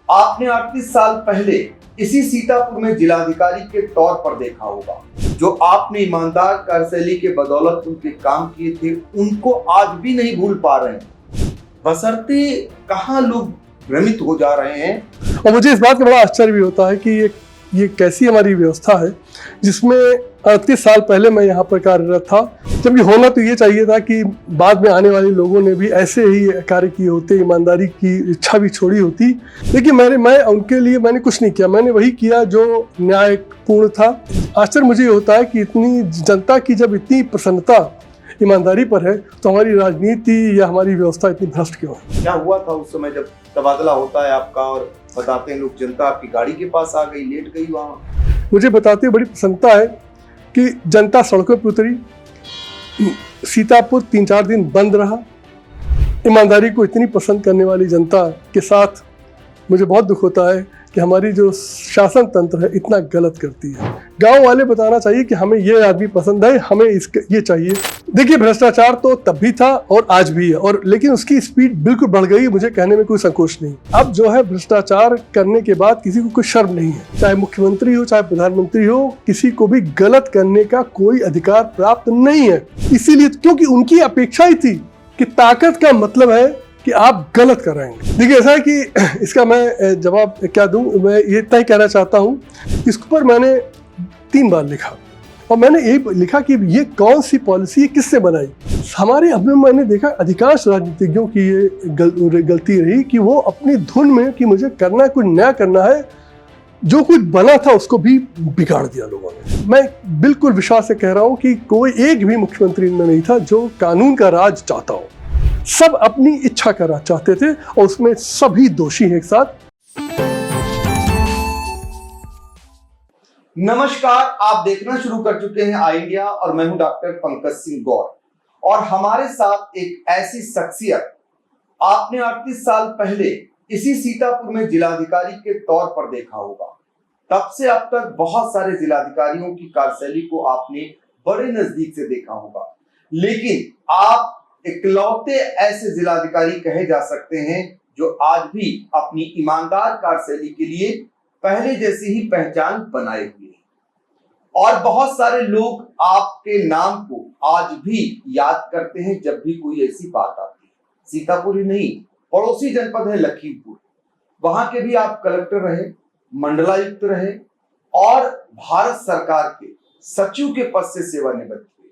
आपने 38 साल पहले इसी सीतापुर में जिलाधिकारी के तौर पर देखा होगा। जो आपने ईमानदार कार्यशैली के बदौलत उनके काम किए थे, उनको आज भी नहीं भूल पा रहे हैं। बशर्ते कहाँ लोग भ्रमित हो जा रहे हैं। और मुझे इस बात का बड़ा आश्चर्य भी होता है कि ये कैसी हमारी व्यवस्था है जिसमें 38 साल पहले मैं यहाँ पर कार्यरत था, जबकि होना तो ये चाहिए था कि बाद में आने वाले लोगों ने भी ऐसे ही कार्य किए होते, ईमानदारी की इच्छा भी छोड़ी होती। लेकिन मैं उनके लिए मैंने कुछ नहीं किया, मैंने वही किया जो न्यायपूर्ण था। आश्चर्य मुझे ये होता है कि इतनी जनता की जब इतनी प्रसन्नता ईमानदारी पर है तो हमारी राजनीति या हमारी व्यवस्था इतनी भ्रष्ट क्यों है। क्या हुआ था उस समय जब तबादला होता है आपका और बताते हैं लोग, जनता आपकी गाड़ी के पास आ गई, लेट गई वहाँ? मुझे बताते हुए बड़ी प्रसन्नता है कि जनता सड़कों पर उतरी, सीतापुर 3-4 दिन बंद रहा। ईमानदारी को इतनी पसंद करने वाली जनता के साथ मुझे बहुत दुख होता है कि हमारी जो शासन तंत्र है इतना गलत करती है। गांव वाले बताना चाहिए कि हमें ये आदमी पसंद है, हमें ये चाहिए। देखिए, भ्रष्टाचार तो तब भी था और आज भी है, और लेकिन उसकी स्पीड बिल्कुल बढ़ गई, मुझे कहने में कोई संकोच नहीं। अब जो है, भ्रष्टाचार करने के बाद किसी को कोई शर्म नहीं है, चाहे मुख्यमंत्री हो चाहे प्रधानमंत्री हो, किसी को भी गलत करने का कोई अधिकार प्राप्त नहीं है। इसीलिए, क्योंकि उनकी अपेक्षा ही थी कि ताकत का मतलब है कि आप गलत कर रहे हैं। देखिए, ऐसा है कि इसका मैं जवाब क्या दूं, मैं ये इतना ही कहना चाहता हूँ। इस पर मैंने 3 बार लिखा और मैंने ये लिखा कि ये कौन सी पॉलिसी है, किससे बनाई। हमारे अब मैंने देखा अधिकांश राजनीतिज्ञों की ये गलती रही कि वो अपनी धुन में कि मुझे करना कुछ नया करना है, जो कुछ बना था उसको भी बिगाड़ दिया लोगों ने। मैं बिल्कुल विश्वास से कह रहा हूँ कि कोई एक भी मुख्यमंत्री इनमें नहीं था जो कानून का राज चाहता हो। सब अपनी इच्छा का राज चाहते थे और उसमें सभी दोषी हैं एक साथ। नमस्कार, आप देखना शुरू कर चुके हैं आई इंडिया और मैं हूं डॉक्टर पंकज सिंह गौर। और हमारे साथ एक ऐसी शख्सियत, आपने 38 साल पहले इसी सीतापुर में जिलाधिकारी के तौर पर देखा होगा। तब से अब तक बहुत सारे जिलाधिकारियों की कार्यशैली को आपने बड़े नजदीक से देखा होगा, लेकिन आप इकलौते ऐसे जिलाधिकारी कहे जा सकते हैं जो आज भी अपनी ईमानदार कार्यशैली के लिए पहले जैसी ही पहचान बनाए हुए हैं। और बहुत सारे लोग आपके नाम को आज भी याद करते हैं जब भी कोई ऐसी बात आती है। सीतापुर ही नहीं, पड़ोसी जनपद है लखीमपुर, वहां के भी आप कलेक्टर रहे, मंडलायुक्त रहे और भारत सरकार के सचिव के पद से सेवानिवृत्त हुए।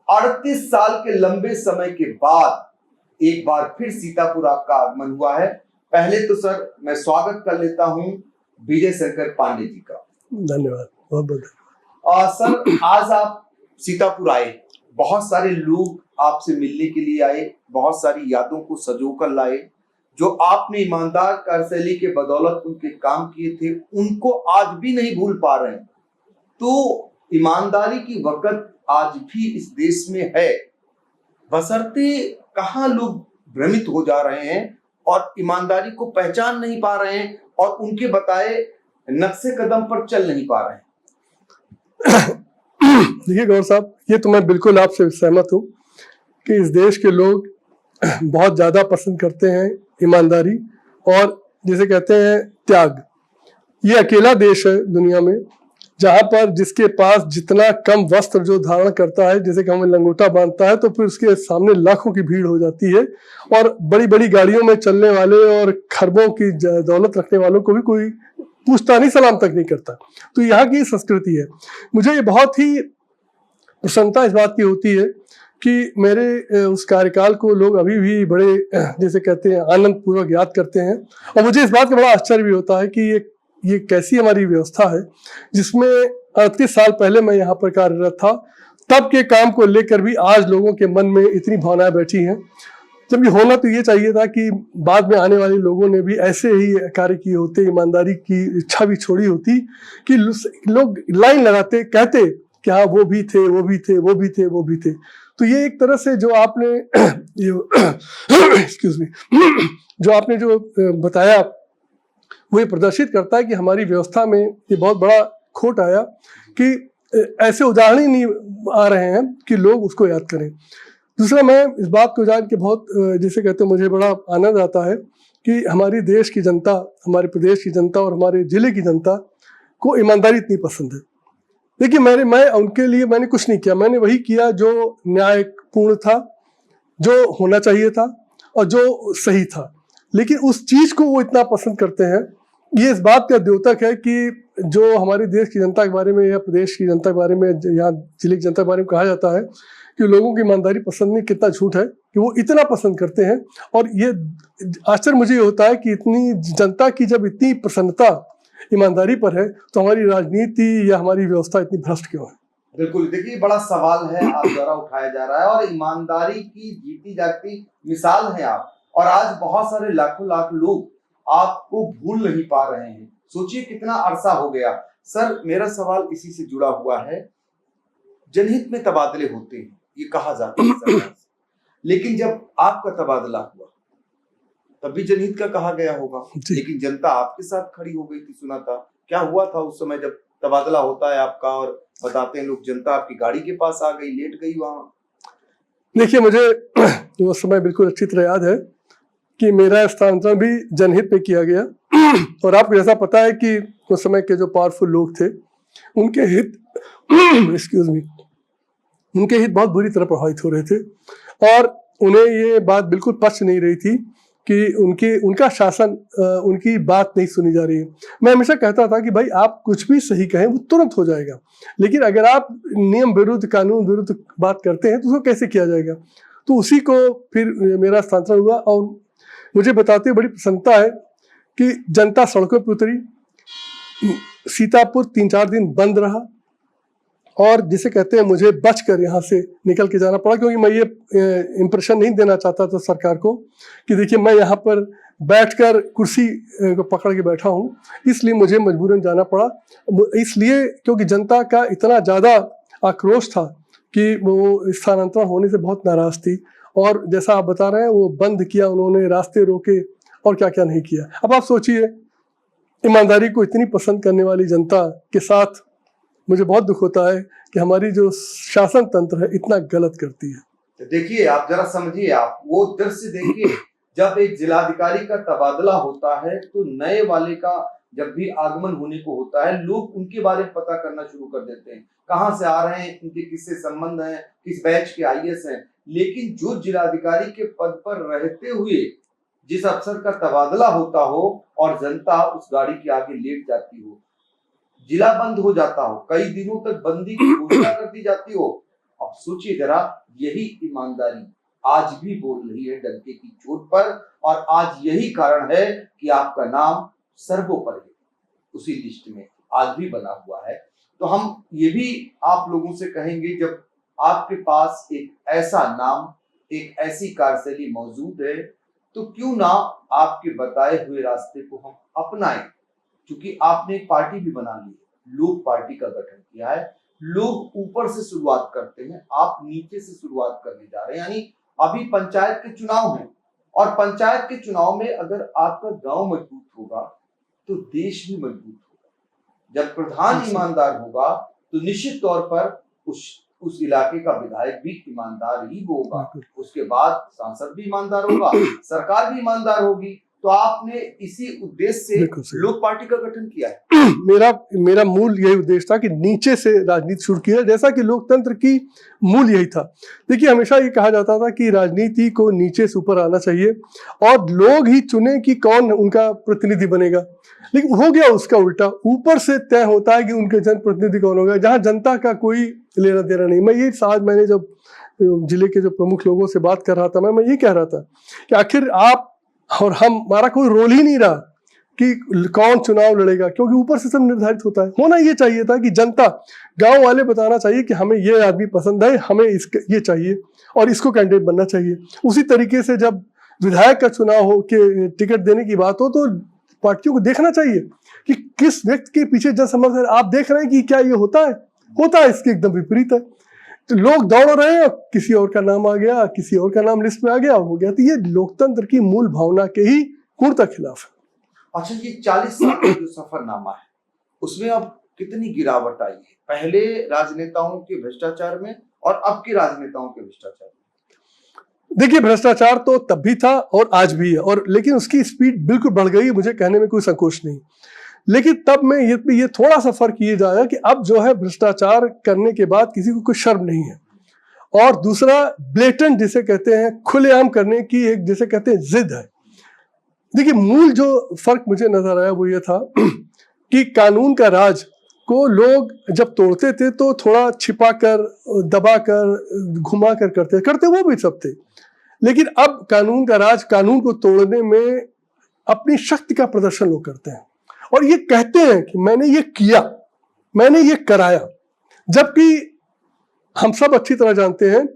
38 साल के लंबे समय के बाद एक बार फिर सीतापुर आपका आगमन हुआ है। पहले तो सर मैं स्वागत कर लेता हूं विजय शंकर पांडे जी का। धन्यवाद, बहुत बहुत। सर, आज आप सीतापुर आए, बहुत सारे लोग आपसे मिलने के लिए आए, बहुत सारी यादों को सजोकर लाए। जो आपने ईमानदार कार्यशैली के बदौलत उनके काम किए थे, उनको आज भी नहीं भूल पा रहे हैं। तो ईमानदारी की वक़्त आज भी इस देश में है, बशर्ते कहाँ लोग भ्रमित हो जा रहे हैं और ईमानदारी को पहचान नहीं पा रहे हैं और उनके बताए नक्शे कदम पर चल नहीं पा रहे हैं। देखिए गौर साहब, ये तो मैं बिल्कुल आपसे सहमत हूँ कि इस देश के लोग बहुत ज़्यादा पसंद करते हैं ईमानदारी और जिसे कहते हैं त्याग। ये अकेला देश है दुनिया में जहाँ पर जिसके पास जितना कम वस्त्र जो धारण करता है, जैसे कि हमें लंगोटा बांधता है, तो फिर उसके सामने लाखों की भीड़ हो जाती है और बड़ी बड़ी गाड़ियों में चलने वाले और खरबों की दौलत रखने वालों को भी कोई पूछता नहीं, सलाम तक नहीं करता। तो यहाँ की संस्कृति है। मुझे ये बहुत ही प्रसन्नता इस बात की होती है कि मेरे उस कार्यकाल को लोग अभी भी बड़े जैसे कहते हैं आनंद पूर्वक याद करते हैं। और मुझे इस बात का बड़ा आश्चर्य भी होता है कि ये कैसी हमारी व्यवस्था है जिसमें 38 साल पहले मैं यहाँ पर कार्यरत था, तब के काम को लेकर भी आज लोगों के मन में इतनी भावनाएं बैठी हैं। जबकि होना तो ये चाहिए था कि बाद में आने वाले लोगों ने भी ऐसे ही कार्य किए होते, ईमानदारी की इच्छा भी छोड़ी होती कि लोग लाइन लगाते, कहते कि हाँ वो भी थे, वो भी थे, वो भी थे, वो भी थे। तो ये एक तरह से जो आपने एक्सक्यूज मी, जो आपने जो बताया वो ये प्रदर्शित करता है कि हमारी व्यवस्था में ये बहुत बड़ा खोट आया कि ऐसे उदाहरण ही नहीं आ रहे हैं कि लोग उसको याद करें। दूसरा, मैं इस बात को जान के बहुत जैसे कहते हैं मुझे बड़ा आनंद आता है कि हमारी देश की जनता, हमारे प्रदेश की जनता और हमारे ज़िले की जनता को ईमानदारी इतनी पसंद है। देखिए मैं उनके लिए मैंने कुछ नहीं किया, मैंने वही किया जो न्यायपूर्ण था, जो होना चाहिए था और जो सही था। लेकिन उस चीज़ को वो इतना पसंद करते हैं, ये इस बात का द्योतक है कि जो हमारे देश की जनता के बारे में या प्रदेश की जनता के बारे में, यहाँ जिले की जनता के बारे में कहा जाता है कि लोगों की ईमानदारी पसंद नहीं, कितना झूठ है कि वो इतना पसंद करते हैं। और ये आश्चर्य मुझे ये होता है कि इतनी जनता की जब इतनी प्रसन्नता ईमानदारी पर है तो हमारी राजनीति या हमारी व्यवस्था इतनी भ्रष्ट क्यों है? बिल्कुल, देखिए बड़ा सवाल है आप द्वारा उठाया जा रहा है और ईमानदारी की जीती जागती मिसाल है आप। और आज बहुत सारे लाखों लाख लोग आपको भूल नहीं पा रहे हैं। सोचिए कितना अरसा हो गया। सर, मेरा सवाल इसी से जुड़ा हुआ है। जनहित में तबादले होते हैं, ये कहा जाता है सरकार से, लेकिन जब आपका तबादला हुआ तभी जनहित का कहा गया होगा, लेकिन जनता आपके साथ खड़ी हो गई थी, सुना था। क्या हुआ था उस समय जब तबादला होता है आपका और बताते हैं लोग जनता आपकी गाड़ी के पास आ गई, लेट गई वहां? देखिए, मुझे वो समय बिल्कुल अच्छी तरह याद है कि मेरा स्थानांतरण भी जनहित में किया गया। और आपको जैसा पता है कि उस समय के जो पावरफुल लोग थे उनके हित एक्सक्यूज मी उनके हित बहुत बुरी तरह प्रभावित हो रहे थे और उन्हें ये बात बिल्कुल पच नहीं रही थी कि उनका शासन, उनकी बात नहीं सुनी जा रही है। मैं हमेशा कहता था कि भाई आप कुछ भी सही कहें वो तुरंत हो जाएगा, लेकिन अगर आप नियम विरुद्ध, कानून विरुद्ध बात करते हैं तो उसको कैसे किया जाएगा। तो उसी को फिर मेरा स्थानांतरण हुआ और मुझे बताते हुए बड़ी प्रसन्नता है कि जनता सड़कों पर उतरी, सीतापुर 3-4 दिन बंद रहा और जिसे कहते हैं मुझे बचकर यहाँ से निकल के जाना पड़ा, क्योंकि मैं ये इम्प्रेशन नहीं देना चाहता था सरकार को कि देखिए मैं यहाँ पर बैठकर कुर्सी को पकड़ के बैठा हूँ, इसलिए मुझे मजबूरन जाना पड़ा। इसलिए क्योंकि जनता का इतना ज़्यादा आक्रोश था कि वो स्थानांतरण होने से बहुत नाराज़ थी और जैसा आप बता रहे हैं वो बंद किया उन्होंने, रास्ते रोके और क्या क्या नहीं किया। अब आप सोचिए, ईमानदारी को इतनी पसंद करने वाली जनता के साथ मुझे बहुत दुख होता है कि हमारी जो शासन तंत्र है इतना गलत करती है। तो देखिए, आप जरा समझिए, आप वो दृश्य देखिए, जब एक जिलाधिकारी का तबादला होता है तो नए वाले का जब भी आगमन होने को होता है, लोग उनके बारे में पता करना शुरू कर देते हैं, कहाँ से आ रहे हैं, इनके किससे संबंध है, किस बैच के आईएएस हैं। लेकिन जो जिलाधिकारी के पद पर रहते हुए जिस अफसर का तबादला होता हो और जनता उस गाड़ी के आगे लेट जाती हो, जिला बंद हो जाता हो, कई दिनों तक बंदी की घोषणा कर दी जाती हो, अब सोचिए जरा, यही ईमानदारी आज भी बोल रही है डंके की चोट पर। और आज यही कारण है कि आपका नाम सर्वोपरि उसी लिस्ट में आज भी बना हुआ है। तो हम ये भी आप लोगों से कहेंगे, जब आपके पास एक ऐसा नाम, एक ऐसी कार्यशैली मौजूद है, तो क्यों ना आपके बताए हुए रास्ते को हम अपनाएं। क्योंकि आपने एक पार्टी भी बना ली है, लोग पार्टी का गठन किया है, लोग ऊपर से शुरुआत करते हैं, आप नीचे से शुरुआत करने जा रहे हैं। यानी अभी पंचायत के चुनाव हैं और पंचायत के चुनाव में अगर आपका गांव मजबूत होगा तो देश भी मजबूत होगा। जब प्रधान ईमानदार होगा तो निश्चित तौर पर उस इलाके का विधायक भी ईमानदार ही होगा, उसके बाद सांसद भी ईमानदार होगा, सरकार भी ईमानदार होगी। तो आपने इसी उद्देश्य से लोक पार्टी का गठन किया है। मेरा मूल यही उद्देश्य था कि नीचे से राजनीति शुरू की है, जैसा कि लोकतंत्र की मूल यही था। देखिए, हमेशा ये कहा जाता था कि राजनीति को नीचे से ऊपर आना चाहिए और लोग ही चुने कि कौन उनका प्रतिनिधि बनेगा, लेकिन हो गया उसका उल्टा, ऊपर से तय होता है कि उनके जनप्रतिनिधि कौन होगा, जहाँ जनता का कोई लेना देना नहीं। मैं ये आज मैंने जब जिले के जो प्रमुख लोगों से बात कर रहा था, मैं ये कह रहा था कि आखिर आप और हमारा कोई रोल ही नहीं रहा कि कौन चुनाव लड़ेगा, क्योंकि ऊपर से सब निर्धारित होता है। होना ये चाहिए था कि जनता, गांव वाले बताना चाहिए कि हमें ये आदमी पसंद है, हमें ये चाहिए और इसको कैंडिडेट बनना चाहिए। उसी तरीके से जब विधायक का चुनाव हो के टिकट देने की बात हो तो पार्टियों को देखना चाहिए कि किस व्यक्ति के पीछे जन समर्थन। आप देख रहे हैं कि क्या ये होता है इसके एकदम विपरीत है। तो लोग दौड़ रहे हैं, किसी और का नाम आ गया, किसी और का नाम लिस्ट में आ गया, हो गया। तो ये लोकतंत्र की मूल भावना के ही पूर्णतः खिलाफ है। अच्छा, ये 40 साल का जो सफरनामा है उसमें अब कितनी गिरावट आई है, पहले राजनेताओं के भ्रष्टाचार में और अब के राजनेताओं के भ्रष्टाचार में? देखिए, भ्रष्टाचार तो तब भी था और आज भी है, और लेकिन उसकी स्पीड बिल्कुल बढ़ गई, मुझे कहने में कोई संकोच नहीं। लेकिन तब में ये थोड़ा सा फर्क ये जाएगा कि अब जो है भ्रष्टाचार करने के बाद किसी को कोई शर्म नहीं है, और दूसरा ब्लेटेंट जिसे कहते हैं, खुलेआम करने की एक जिसे कहते हैं जिद है। देखिए, मूल जो फर्क मुझे नजर आया वो ये था कि कानून का राज को लोग जब तोड़ते थे तो थोड़ा छिपा कर, दबा कर, घुमा कर करते वो भी सब थे, लेकिन अब कानून का राज, कानून को तोड़ने में अपनी शक्ति का प्रदर्शन लोग करते हैं और ये कहते हैं कि मैंने ये किया, मैंने ये कराया, जबकि हम सब अच्छी तरह जानते हैं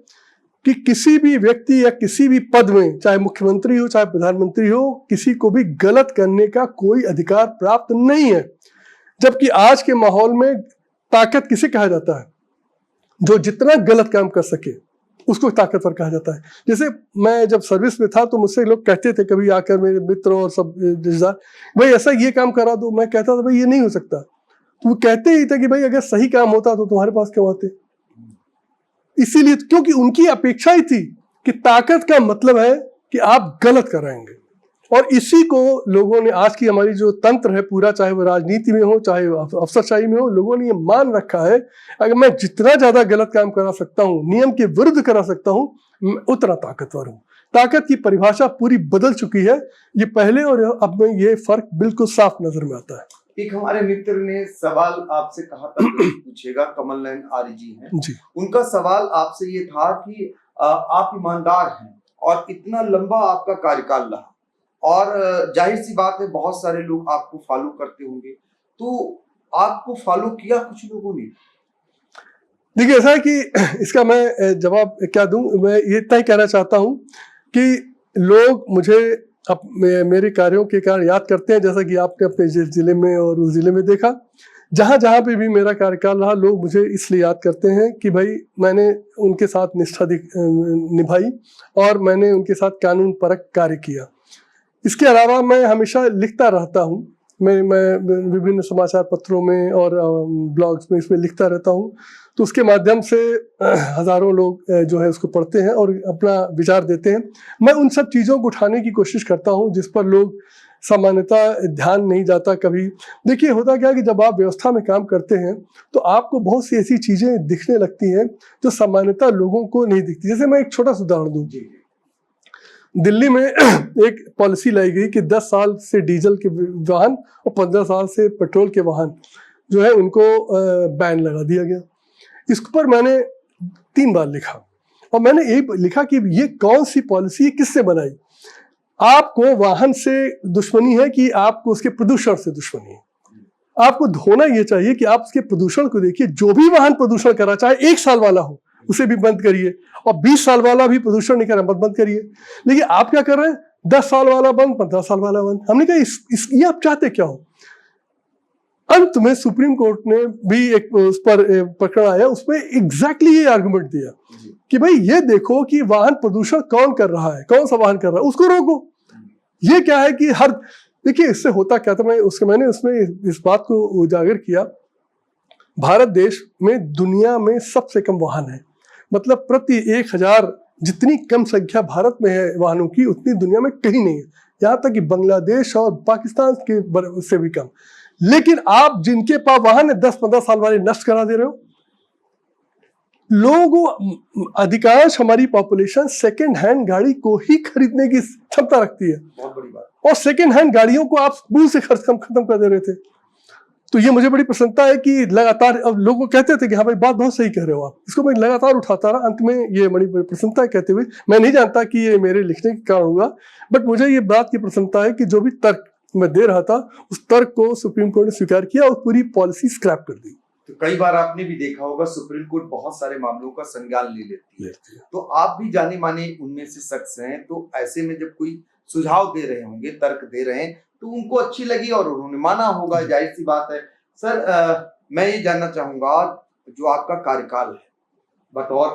कि किसी भी व्यक्ति या किसी भी पद में, चाहे मुख्यमंत्री हो चाहे प्रधानमंत्री हो, किसी को भी गलत करने का कोई अधिकार प्राप्त नहीं है। जबकि आज के माहौल में ताकत किसे कहा जाता है? जो जितना गलत काम कर सके उसको ताकतवर कहा जाता है। जैसे मैं जब सर्विस में था तो मुझसे लोग कहते थे कभी आकर, मेरे मित्र और सब रिश्तेदार, भाई ऐसा ये काम करा दो। मैं कहता था भाई ये नहीं हो सकता। तो वो कहते ही थे कि भाई अगर सही काम होता तो तुम्हारे पास क्यों आते? इसीलिए, क्योंकि उनकी अपेक्षा ही थी कि ताकत का मतलब है कि आप गलत कराएंगे, और इसी को लोगों ने, आज की हमारी जो तंत्र है पूरा, चाहे वो राजनीति में हो चाहे अफसरशाही में हो, लोगों ने ये मान रखा है अगर मैं जितना ज्यादा गलत काम करा सकता हूँ, नियम के विरुद्ध करा सकता हूँ, मैं उतना ताकतवर हूँ। ताकत की परिभाषा पूरी बदल चुकी है, ये पहले और अब में ये फर्क बिल्कुल साफ नजर में आता है। एक हमारे मित्र ने सवाल आपसे कहा था पूछेगा, कमल नयन आर्य जी हैं जी। उनका सवाल आपसे ये था कि आप ईमानदार हैं और इतना लंबा आपका कार्यकाल रहा, और जाहिर सी बात है बहुत सारे लोग आपको फॉलो करते होंगे, तो आपको फॉलो किया कुछ लोगों ने? देखिए, ऐसा है कि इसका मैं जवाब क्या दूं, मैं ये इतना ही कहना चाहता हूं कि लोग मुझे मेरे कार्यों के कारण याद करते हैं, जैसा कि आपने अपने जिले में और उस जिले में देखा। जहां जहां पे भी मेरा कार्यकाल रहा, लोग मुझे इसलिए याद करते हैं कि भाई मैंने उनके साथ निष्ठा निभाई और मैंने उनके साथ कानून परक कार्य किया। इसके अलावा मैं हमेशा लिखता रहता हूँ, मैं विभिन्न समाचार पत्रों में और ब्लॉग्स में इसमें लिखता रहता हूँ, तो उसके माध्यम से हजारों लोग जो है उसको पढ़ते हैं और अपना विचार देते हैं। मैं उन सब चीज़ों को उठाने की कोशिश करता हूँ जिस पर लोग सामान्यतः ध्यान नहीं जाता कभी। देखिए, होता क्या है कि जब आप व्यवस्था में काम करते हैं तो आपको बहुत सी ऐसी चीज़ें दिखने लगती हैं जो सामान्यतः लोगों को नहीं दिखती। जैसे मैं एक छोटा सा उदाहरण दूँ, दिल्ली में एक पॉलिसी लाई गई कि 10 साल से डीजल के वाहन और 15 साल से पेट्रोल के वाहन जो है उनको बैन लगा दिया गया। इस पर मैंने 3 बार लिखा और मैंने यही लिखा कि ये कौन सी पॉलिसी, किससे बनाई? आपको वाहन से दुश्मनी है कि आपको उसके प्रदूषण से दुश्मनी है? आपको होना ये चाहिए कि आप उसके प्रदूषण को देखिए। जो भी वाहन प्रदूषण करा, चाहे 1 साल वाला हो, उसे भी बंद करिए, और 20 साल वाला भी प्रदूषण नहीं कर रहा, बंद करिए। लेकिन आप क्या कर रहे हैं? 10 साल वाला बंद, 15 साल वाला बंद। हमने कहा ये आप चाहते क्या हो? अंत में सुप्रीम कोर्ट ने भी एक उस पर प्रकरण आया, उसमें एग्जैक्टली ये आर्गुमेंट दिया कि भाई ये देखो कि वाहन प्रदूषण कौन कर रहा है, कौन सा वाहन कर रहा है, उसको रोको। ये क्या है कि हर, देखिए इससे होता क्या था, मैंने उसमें इस बात को उजागर किया। भारत देश में दुनिया में सबसे कम वाहन है, मतलब प्रति 1000 जितनी कम संख्या भारत में है वाहनों की, उतनी दुनिया में कहीं नहीं है, यहाँ तक कि बांग्लादेश और पाकिस्तान के से भी कम। लेकिन आप जिनके पास वाहन है 10-15 साल वाले नष्ट करा दे रहे हो। लोग, अधिकांश हमारी पॉपुलेशन सेकेंड हैंड गाड़ी को ही खरीदने की क्षमता रखती है, बहुत बड़ी बात। और सेकेंड हैंड गाड़ियों को आप स्कूल से खत्म कर दे रहे थे। तो ये मुझे बड़ी प्रसन्नता है कि लगातार, अब लोग कहते थे कि हाँ भाई बात बहुत सही कह रहे हो आप, इसको मैं लगातार उठाता रहा। अंत में ये बड़ी प्रसन्नता है कहते हुए, मैं नहीं जानता कि ये मेरे लिखने के कारण हुआ, बट मुझे ये बात की प्रसन्नता है कि जो भी तर्क मैं दे रहा था उस तर्क को सुप्रीम कोर्ट ने स्वीकार किया और पूरी पॉलिसी स्क्रैप कर दी। तो कई बार आपने भी देखा होगा सुप्रीम कोर्ट बहुत सारे मामलों का संज्ञान ले लेती है, तो आप भी जाने माने उनमें से शख्स हैं, तो ऐसे में जब कोई सुझाव दे रहे होंगे, तर्क दे रहे हैं, तो उनको अच्छी लगी और उन्होंने माना होगा, जाहिर सी बात है। सर, मैं ये जानना चाहूंगा, जो आपका कार्यकाल है बतौर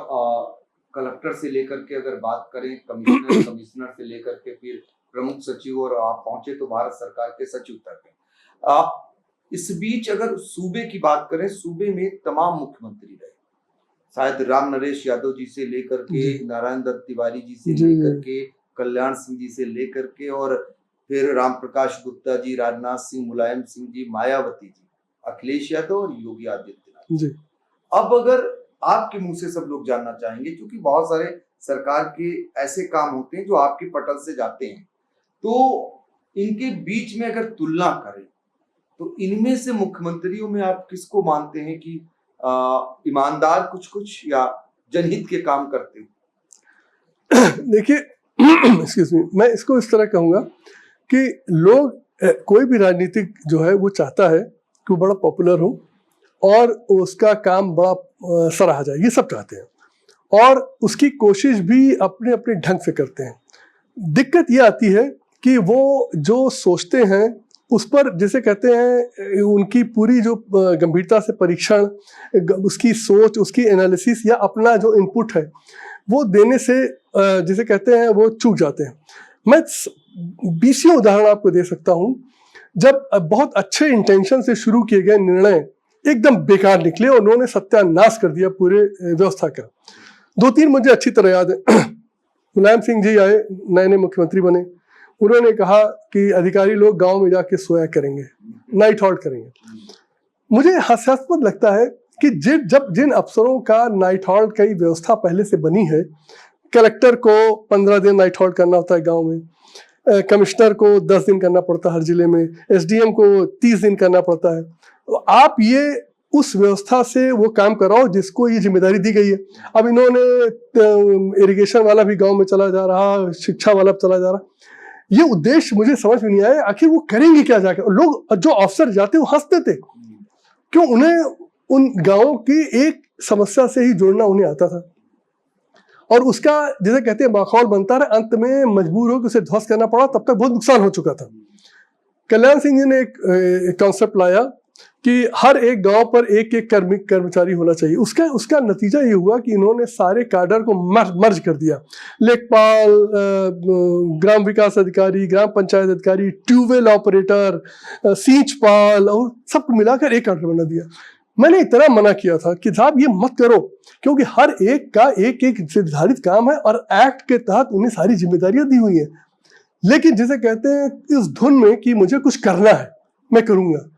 कलेक्टर से लेकर के अगर बात करें, कमिश्नर से लेकर के फिर प्रमुख सचिव, और आप पहुंचे तो भारत सरकार के सचिव तक, इस बीच अगर सूबे की बात करें, सूबे में तमाम मुख्यमंत्री रहे, शायद राम नरेश यादव जी से लेकर के जी। नारायण दत्त तिवारी जी से जी, लेकर जी। के कल्याण सिंह जी से लेकर के और फिर राम प्रकाश गुप्ता जी, राजनाथ सिंह, मुलायम सिंह जी, मायावती जी, अखिलेश यादव और योगी आदित्यनाथ। जी। अब अगर आपके मुंह से सब लोग जानना चाहेंगे, क्योंकि बहुत सारे सरकार के ऐसे काम होते हैं जो आपके पटल से जाते हैं, तो इनके बीच में अगर तुलना करें तो इनमें से मुख्यमंत्रियों में आप किसको मानते हैं कि ईमानदार कुछ या जनहित के काम करते हैं? देखिए एक्सक्यूज मी, मैं इसको इस तरह कहूँगा कि लोग कोई भी राजनीतिक जो है वो चाहता है कि वो बड़ा पॉपुलर हो और उसका काम बड़ा सराहा जाए, ये सब चाहते हैं और उसकी कोशिश भी अपने अपने ढंग से करते हैं। दिक्कत ये आती है कि वो जो सोचते हैं उस पर जैसे कहते हैं उनकी पूरी जो गंभीरता से परीक्षण, उसकी सोच, उसकी एनालिसिस या अपना जो इनपुट है वो देने से जैसे कहते हैं वो चूक जाते हैं। मैं 20 उदाहरण आपको दे सकता हूँ जब बहुत अच्छे इंटेंशन से शुरू किए गए निर्णय एकदम बेकार निकले और उन्होंने सत्यानाश कर दिया पूरे व्यवस्था का। 2-3 मुझे अच्छी तरह याद है। मुलायम सिंह जी आए, नए मुख्यमंत्री बने, उन्होंने कहा कि अधिकारी लोग गांव में जाके सोया करेंगे, नाइट हॉल्ट करेंगे। मुझे हास्यास्पद लगता है कि जिन अफसरों का नाइट हॉल्ट की व्यवस्था पहले से बनी है, कलेक्टर को 15 दिन नाइट हॉल्ट करना होता है गांव में, कमिश्नर को 10 दिन करना पड़ता है हर जिले में, एसडीएम को 30 दिन करना पड़ता है। तो आप ये उस व्यवस्था से वो काम कराओ जिसको ये जिम्मेदारी दी गई है। अब इन्होंने इरिगेशन वाला भी गांव में चला जा रहा, शिक्षा वाला चला जा रहा। ये उद्देश्य मुझे समझ में नहीं आया, आखिर वो करेंगे क्या जाकर? लोग जो अफसर जाते वो हंसते थे, क्यों? उन्हें उन गांवों की एक समस्या से ही जोड़ना उन्हें आता था और उसका जैसे कहते हैं माहौल बनता रहा, अंत में मजबूर हो कि उसे ध्वस्त करना पड़ा। तब तक बहुत नुकसान हो चुका था। कल्याण सिंह जी ने एक कॉन्सेप्ट लाया कि हर एक गांव पर एक एक कर्मचारी होना चाहिए। उसका नतीजा ये हुआ कि इन्होंने सारे काडर को मर्ज कर दिया। लेखपाल, ग्राम विकास अधिकारी, ग्राम पंचायत अधिकारी, ट्यूबवेल ऑपरेटर, सींचपाल और सबको मिलाकर एक काडर बना दिया। मैंने इतना मना किया था कि साहब ये मत करो, क्योंकि हर एक का एक एक निर्धारित काम है और एक्ट के तहत उन्हें सारी जिम्मेदारियां दी हुई हैं। लेकिन जिसे कहते हैं इस धुन में कि मुझे कुछ करना है, मैं करूंगा।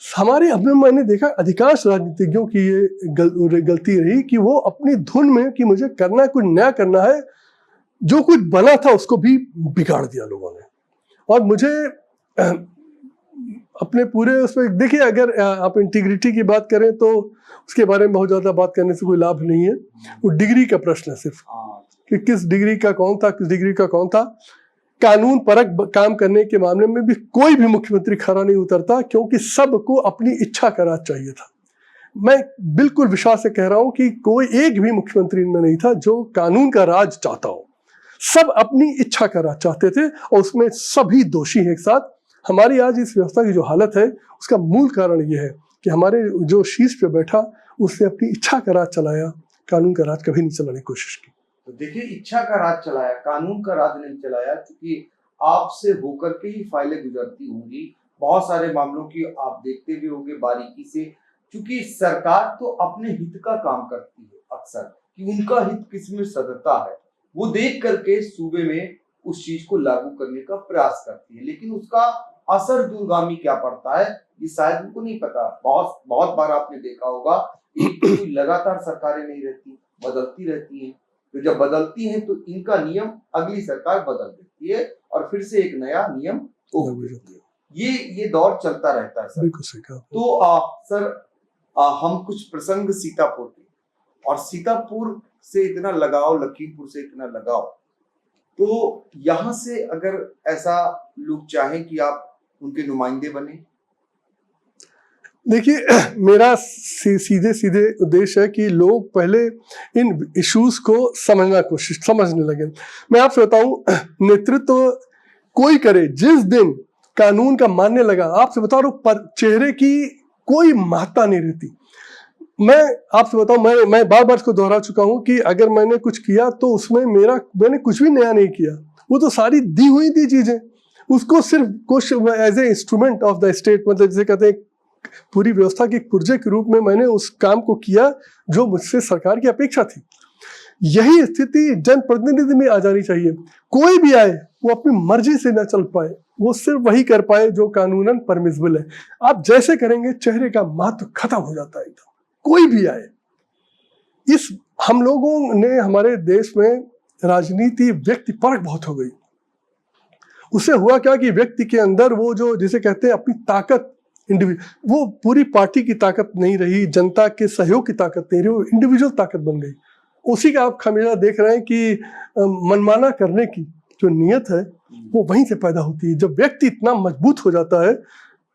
हमारे अब मैंने देखा अधिकांश राजनीतिज्ञों की ये गलती रही कि वो अपनी धुन में कि मुझे करना, कुछ नया करना है, जो कुछ बना था उसको भी बिगाड़ दिया लोगों ने। और मुझे अपने पूरे उसमें देखिए, अगर आप इंटीग्रिटी की बात करें तो उसके बारे में बहुत ज़्यादा बात करने से कोई लाभ नहीं है। वो डिग्री का प्रश्न है सिर्फ कि किस डिग्री का कौन था, किस डिग्री का कौन था। कानून परक काम करने के मामले में भी कोई भी मुख्यमंत्री खरा नहीं उतरता, क्योंकि सबको अपनी इच्छा का राज चाहिए था। मैं बिल्कुल विश्वास से कह रहा हूं कि कोई एक भी मुख्यमंत्री इनमें नहीं था जो कानून का राज चाहता हो। सब अपनी इच्छा का राज चाहते थे और उसमें सभी दोषी हैं एक साथ। हमारी आज इस व्यवस्था की जो हालत है उसका मूल कारण ये है कि हमारे जो शीर्ष पे बैठा उसने अपनी इच्छा का राज चलाया, कानून का राज कभी नहीं चलाने की कोशिश की। तो देखिए, इच्छा का राज चलाया, कानून का राज नहीं चलाया, क्योंकि आपसे होकर के ही फाइलें गुजरती होंगी। बहुत सारे मामलों की आप देखते भी होंगे बारीकी से, क्योंकि सरकार तो अपने हित का काम करती है अक्सर कि उनका हित किसमें सदता है, वो देख करके सूबे में उस चीज को लागू करने का प्रयास करती है। लेकिन उसका असर दूरगामी क्या पड़ता है ये शायद उनको नहीं पता। बहुत बार आपने देखा होगा कि लगातार सरकारें नहीं रहती, बदलती रहती हैं। तो जब बदलती हैं तो इनका नियम अगली सरकार बदल देती है और फिर से एक नया नियम देती है। ये दौर चलता रहता है सर। तो सर, हम कुछ प्रसंग सीतापुर के, और सीतापुर से इतना लगाव, लखीमपुर से इतना लगाव, तो यहाँ से अगर ऐसा लोग चाहें कि आप उनके नुमाइंदे बने। देखिए, मेरा सीधे उद्देश्य है कि लोग पहले इन इश्यूज को समझने लगे। मैं आपसे बताऊं, नेतृत्व कोई करे, जिस दिन कानून का मानने लगा, आपसे बता रहा हूं, पर चेहरे की कोई महत्ता नहीं रहती। मैं आपसे बताऊं, मैं बार बार इसको दोहरा चुका हूं कि अगर मैंने कुछ किया तो उसमें मैंने कुछ भी नया नहीं किया। वो तो सारी दी हुई थी चीजें, उसको सिर्फ कुछ as a instrument of the state, मतलब जैसे कहते हैं पूरी व्यवस्था के एक पुर्जे के रूप में मैंने उस काम को किया जो मुझसे सरकार की अपेक्षा थी। यही स्थिति जनप्रतिनिधि में आ जानी चाहिए। कोई भी आए वो अपनी मर्जी से न चल पाए, वो सिर्फ वही कर पाए जो कानूनन परमिसिबल है। आप जैसे करेंगे चेहरे का महत्व खत्म हो जाता है एकदम, कोई भी आए। इस हम लोगों ने हमारे देश में राजनीति व्यक्ति परक बहुत हो गई। उससे हुआ क्या कि व्यक्ति के अंदर वो जो जिसे कहते हैं अपनी ताकत, वो पूरी पार्टी की ताकत नहीं रही, जनता के सहयोग की ताकत नहीं रही, वो इंडिविजुअल ताकत बन गई। उसी का आप खामियाजा देख रहे हैं कि मनमाना करने की जो नियत है वो वहीं से पैदा होती है। जब व्यक्ति इतना मजबूत हो जाता है,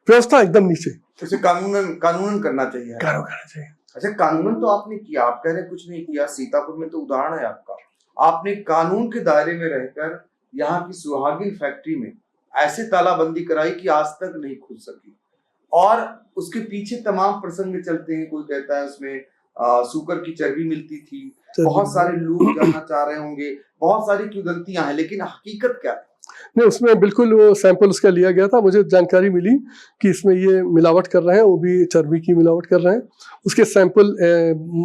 व्यवस्था एकदम नीचे। उसे कानूनन करना चाहिए। अच्छा, कानूनन तो आपने किया, आप कह रहे कुछ नहीं किया। सीतापुर में तो उदाहरण है आपका, आपने कानून के दायरे में रहकर यहाँ की सुहागिन फैक्ट्री में ऐसे तालाबंदी कराई कि आज तक नहीं खुल सकी। और उसके पीछे तमाम प्रसंग चलते हैं। कोई कहता है उसमें सूकर की चर्बी मिलती थी, बहुत सारे लोग जानना चाह रहे होंगे, बहुत सारी किंवदंतियां हैं, लेकिन हकीकत क्या है? नहीं, उसमें बिल्कुल वो सैंपल उसका लिया गया था। मुझे जानकारी मिली कि इसमें ये मिलावट कर रहे हैं, वो भी चर्बी की मिलावट कर रहे हैं। उसके सैंपल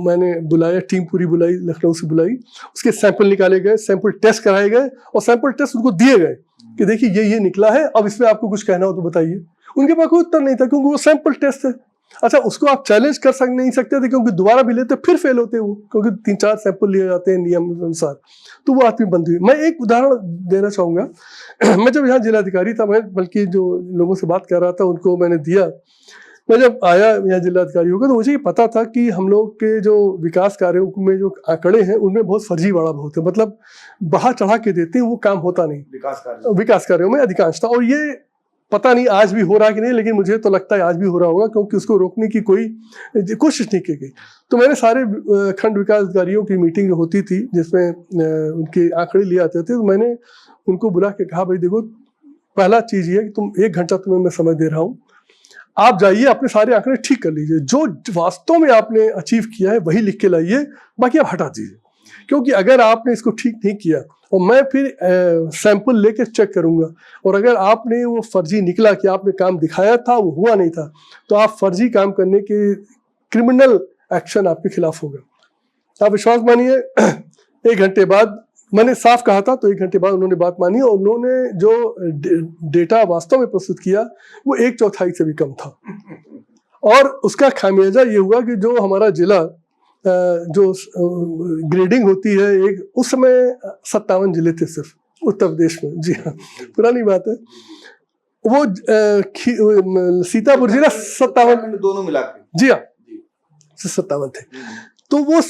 मैंने बुलाया, टीम पूरी बुलाई, लखनऊ से बुलाई, उसके सैंपल निकाले गए, सैंपल टेस्ट कराए गए और सैंपल टेस्ट उनको दिए गए कि देखिए ये निकला है, अब इसमें आपको कुछ कहना हो तो बताइए। उनके पास कोई उत्तर नहीं था क्योंकि वो सैंपल टेस्ट है। अच्छा, उसको आप चैलेंज कर नहीं सकते थे क्योंकि दोबारा भी लेते फिर फेल होते वो, क्योंकि 3-4 सैंपल लिए जाते हैं नियम अनुसार, तो वो आदमी बंद हुई। मैं एक उदाहरण देना चाहूँगा। मैं जब यहाँ जिलाधिकारी था, मैं बल्कि जो लोगों से बात कर रहा था उनको मैंने दिया। मैं जब आया यहाँ जिलाधिकारी होगा तो मुझे ये पता था कि हम लोग के जो विकास कार्यों में जो आंकड़े हैं उनमें बहुत फर्जीवाड़ा बहुत है, मतलब बढ़ा चढ़ा के देते हैं, वो काम होता नहीं विकास कार्यों में अधिकांशतः। और ये पता नहीं आज भी हो रहा है कि नहीं, लेकिन मुझे तो लगता है आज भी हो रहा होगा क्योंकि उसको रोकने की कोई कोशिश नहीं की गई। तो मैंने सारे खंड विकास अधिकारियों की मीटिंग जो होती थी जिसमें उनके आंकड़े लिए आते थे, तो मैंने उनको बुला के कहा, भाई देखो, पहला चीज़ ये है कि तुम 1 घंटा तुम्हें मैं समय दे रहा हूँ, आप जाइए अपने सारे आंकड़े ठीक कर लीजिए, जो वास्तव में आपने अचीव किया है वही लिख के लाइए, बाकी आप हटा दीजिए। क्योंकि अगर आपने इसको ठीक नहीं किया और मैं फिर सैंपल लेके चेक करूंगा, और अगर आपने वो फर्जी निकला कि आपने काम दिखाया था वो हुआ नहीं था, तो आप फर्जी काम करने के क्रिमिनल एक्शन आपके खिलाफ होगा। आप विश्वास मानिए, 1 घंटे बाद मैंने साफ कहा था, तो 1 घंटे बाद उन्होंने बात मानी और उन्होंने जो डेटा वास्तव में प्रस्तुत किया वो 1/4 से भी कम था। और उसका खामियाजा ये हुआ कि जो हमारा जिला जो ग्रेडिंग होती है, एक उस समय 57 जिले थे सिर्फ उत्तर प्रदेश में, जी हाँ, पुरानी बात है। वो सीतापुर जिला 57 दोनों मिला के, जी हाँ, 57 थे। तो वो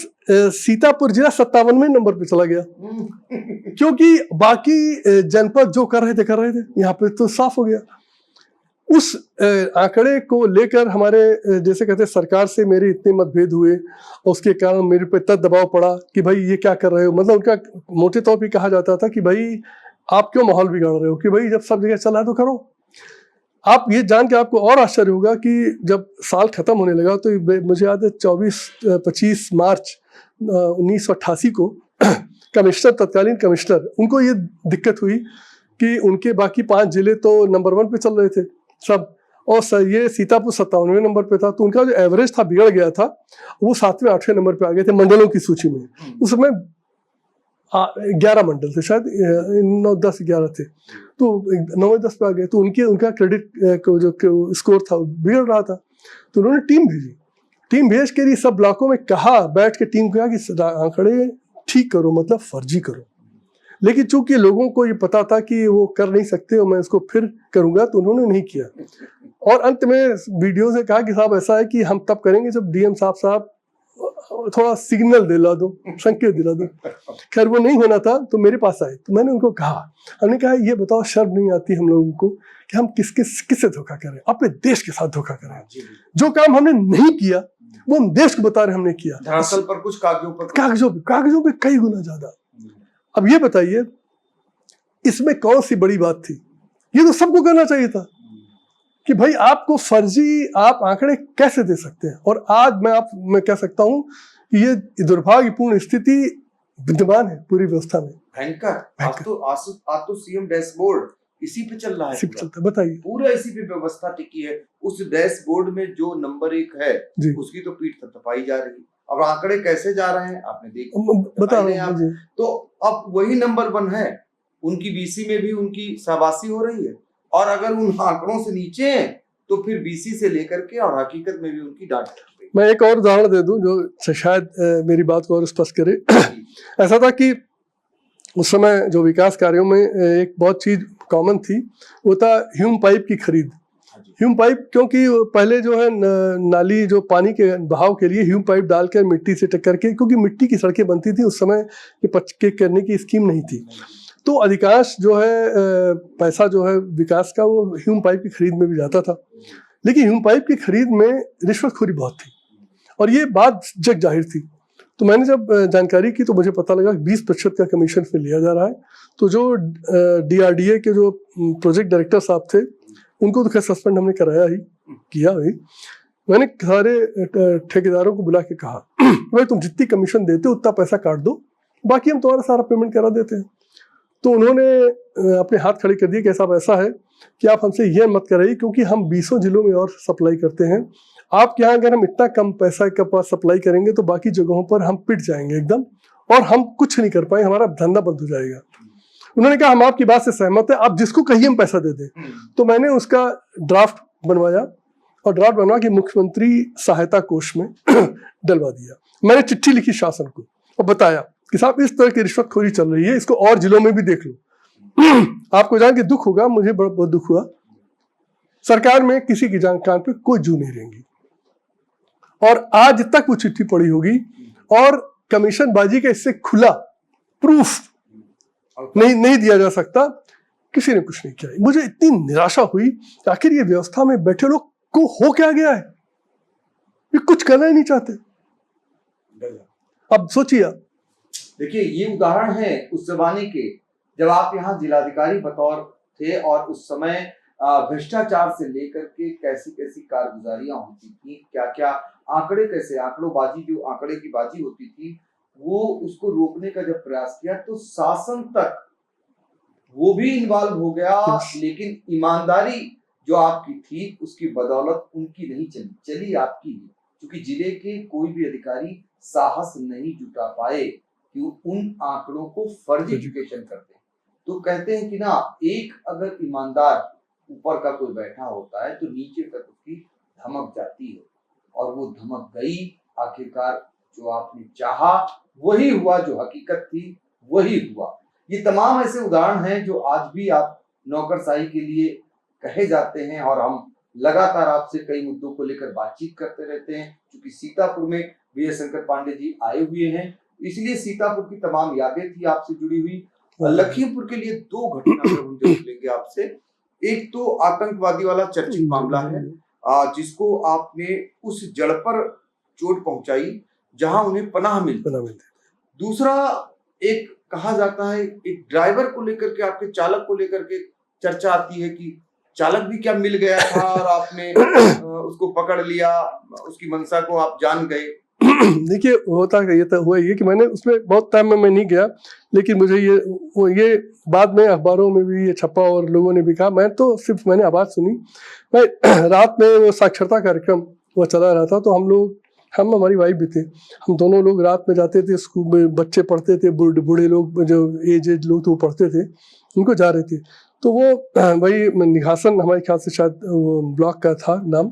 सीतापुर जिला 57 में नंबर पे चला गया क्योंकि बाकी जनपद जो कर रहे थे, यहाँ पे तो साफ हो गया। उस आंकड़े को लेकर हमारे जैसे कहते सरकार से मेरे इतने मतभेद हुए और उसके कारण मेरे पे इतना दबाव पड़ा कि भाई ये क्या कर रहे हो। मतलब उनका मोटे तौर पे कहा जाता था कि भाई आप क्यों माहौल बिगाड़ रहे हो, कि भाई जब सब जगह चला है तो करो। आप ये जान के आपको और आश्चर्य होगा कि जब साल खत्म होने लगा तो मुझे याद है 25 मार्च 1988 को कमिश्नर, तत्कालीन कमिश्नर, उनको ये दिक्कत हुई कि उनके बाकी 5 जिले तो नंबर 1 पे चल रहे थे सब, और ये सीतापुर 57वें नंबर पे था। तो उनका जो एवरेज था बिगड़ गया था, वो 7वें 8वें नंबर पे आ गए थे मंडलों की सूची में। उस समय 11 मंडल थे शायद, 9, 10, 11 थे, तो 9, 10 पे आ गए। तो उनका क्रेडिट जो स्कोर था बिगड़ रहा था। तो उन्होंने टीम भेज के लिए सब ब्लॉकों में कहा, बैठ के टीम कहा कि आंकड़े ठीक करो, मतलब फर्जी करो। लेकिन चूंकि लोगों को ये पता था कि वो कर नहीं सकते और मैं इसको फिर करूंगा, तो उन्होंने नहीं किया। और अंत में वीडियो से कहा कि साहब ऐसा है कि हम तब करेंगे जब डीएम साहब थोड़ा सिग्नल दिला दो, संकेत दिला दो। खैर वो नहीं होना था, तो मेरे पास आए। तो मैंने उनको कहा, हमने कहा ये बताओ, शर्म नहीं आती हम लोगों को कि हम किससे धोखा करें? अपने देश के साथ धोखा करें। जो काम हमने नहीं किया वो हम देश को बता रहे हमने किया, दरअसल पर कुछ कागजों पे कई गुना ज्यादा। अब ये बताइए इसमें कौन सी बड़ी बात थी? ये तो सबको करना चाहिए था कि भाई आपको फर्जी आप आंकड़े कैसे दे सकते हैं। और आज मैं कह सकता हूं कि ये दुर्भाग्यपूर्ण स्थिति विद्यमान है पूरी व्यवस्था में। भयंकर। आज तो सीएम डैशबोर्ड इसी पे चल रहा है, इसी पे चलता है, बताइए। पूरा इसी पे व्यवस्था टिकी है। उस डैशबोर्ड में जो नंबर 1 है उसकी तो पीठ थपथपाई जा रही है। अब आंकड़े कैसे जा रहे हैं आपने बता रहे हैं मुझे। तो अब वही नंबर 1 है, उनकी बीसी में भी उनकी शाबाशी हो रही है, और अगर उन आंकड़ों से नीचे हैं तो फिर बीसी से लेकर के और हकीकत में भी उनकी डांट। मैं एक और उदाहरण दे दूं जो शायद मेरी बात को और स्पष्ट करे। ऐसा था कि उस समय जो विकास कार्यों में एक बहुत चीज कॉमन थी, वो था ह्यूम पाइप की खरीद। ह्यूम पाइप, क्योंकि पहले जो है नाली जो पानी के बहाव के लिए ह्यूम पाइप डालकर मिट्टी से टक्कर के, क्योंकि मिट्टी की सड़कें बनती थी उस समय, ये पक्के करने की स्कीम नहीं थी, तो अधिकांश जो है पैसा जो है विकास का वो ह्यूम पाइप की खरीद में भी जाता था। लेकिन ह्यूम पाइप की खरीद में रिश्वतखोरी बहुत थी और ये बात जग जाहिर थी। तो मैंने जब जानकारी की तो मुझे पता लगा 20% का कमीशन पे लिया जा रहा है। तो जो DRDA के जो प्रोजेक्ट डायरेक्टर साहब थे उनको तो खैर सस्पेंड हमने कराया ही किया ही। मैंने सारे ठेकेदारों को बुला के कहा भाई तुम जितनी कमीशन देते हो उतना पैसा काट दो, बाकी हम तुम्हारा सारा पेमेंट करा देते हैं। तो उन्होंने अपने हाथ खड़े कर दिए कि ऐसा वैसा है कि आप हमसे ये मत कराइए, क्योंकि हम 20 जिलों में और सप्लाई करते हैं। आपके यहाँ अगर हम इतना कम पैसा के पास सप्लाई करेंगे तो बाकी जगहों पर हम पिट जाएंगे एकदम और हम कुछ नहीं कर पाएंगे, हमारा धंधा बंद हो जाएगा। उन्होंने कहा हम आपकी बात से सहमत है, आप जिसको कहिए हम पैसा दे दें। तो मैंने उसका ड्राफ्ट बनवाया और ड्राफ्ट बनवा के मुख्यमंत्री सहायता कोष में डलवा दिया। मैंने चिट्ठी लिखी शासन को और बताया कि साहब इस तरह की रिश्वतखोरी चल रही है, इसको और जिलों में भी देख लो। आपको जान के दुख होगा, मुझे बहुत दुख हुआ। सरकार में किसी की जान कान पे कोई जू नहीं रहेंगी और आज तक वो चिट्ठी पड़ी होगी और कमीशनबाजी का इससे खुला प्रूफ नहीं दिया जा सकता। किसी ने कुछ नहीं किया। मुझे इतनी निराशा हुई, आखिर ये व्यवस्था में बैठे लोग को हो क्या गया है, ये कुछ करना ही नहीं चाहते। अब सोचिए आप। देखिए ये उदाहरण है उस जमाने के जब आप यहाँ जिलाधिकारी बतौर थे और उस समय भ्रष्टाचार से लेकर के कैसी कैसी कारगुजारियां होती थी, क्या क्या आंकड़े, कैसे आंकड़ोबाजी, जो आंकड़े की बाजी होती थी, वो उसको रोकने का जब प्रयास किया तो शासन तक वो भी इन्वॉल्व हो गया। लेकिन ईमानदारी जो आपकी थी उसकी बदौलत उनकी नहीं चली आपकी ही, क्योंकि जिले के कोई भी अधिकारी साहस नहीं जुटा पाए कि उन आंकड़ों को फर्जीफिकेशन करते। तो कहते हैं कि ना, एक अगर ईमानदार ऊपर का कोई बैठा होता है तो नीचे तक उसकी धमक जाती है और वो धमक गई। आखिरकार जो आपने चाहा वही हुआ, जो हकीकत थी वही हुआ। ये तमाम ऐसे उदाहरण हैं जो आज भी आप नौकरशाही के लिए कहे जाते हैं और हम लगातार आपसे कई मुद्दों को लेकर बातचीत करते रहते हैं। क्योंकि सीतापुर में वी.एस. शंकर पांडे जी आए हुए हैं, इसलिए सीतापुर की तमाम यादें थी आपसे जुड़ी हुई। लखीमपुर के लिए 2 घटना हम देख लेंगे आपसे। एक तो आतंकवादी वाला चर्चित मामला है जिसको आपने उस जड़ पर चोट पहुंचाई जहां उन्हें पनाह मिलती। दूसरा एक कहा जाता है एक ड्राइवर को लेकर के, आपके चालक को लेकर के चर्चा आती है कि चालक भी क्या मिल गया था और आपने उसको पकड़ लिया, उसकी मंशा को आप जान गए। देखिए होता ये तो हुआ ये कि मैंने उसमें बहुत टाइम में मैं नहीं गया, लेकिन मुझे ये बाद में अखबारों में भी ये छपा और लोगों ने भी कहा। मैं तो सिर्फ मैंने आवाज़ सुनी। मैं रात में वो साक्षरता कार्यक्रम वो चला रहा था, तो हम हमारी वाइफ भी थे, हम दोनों लोग रात में जाते थे स्कूल में। बच्चे पढ़ते थे, बूढ़े लोग जो एज लोग तो पढ़ते थे, उनको जा रहे थे। तो वो भाई निघासन हमारे ख्याल से शायद ब्लॉक का था नाम,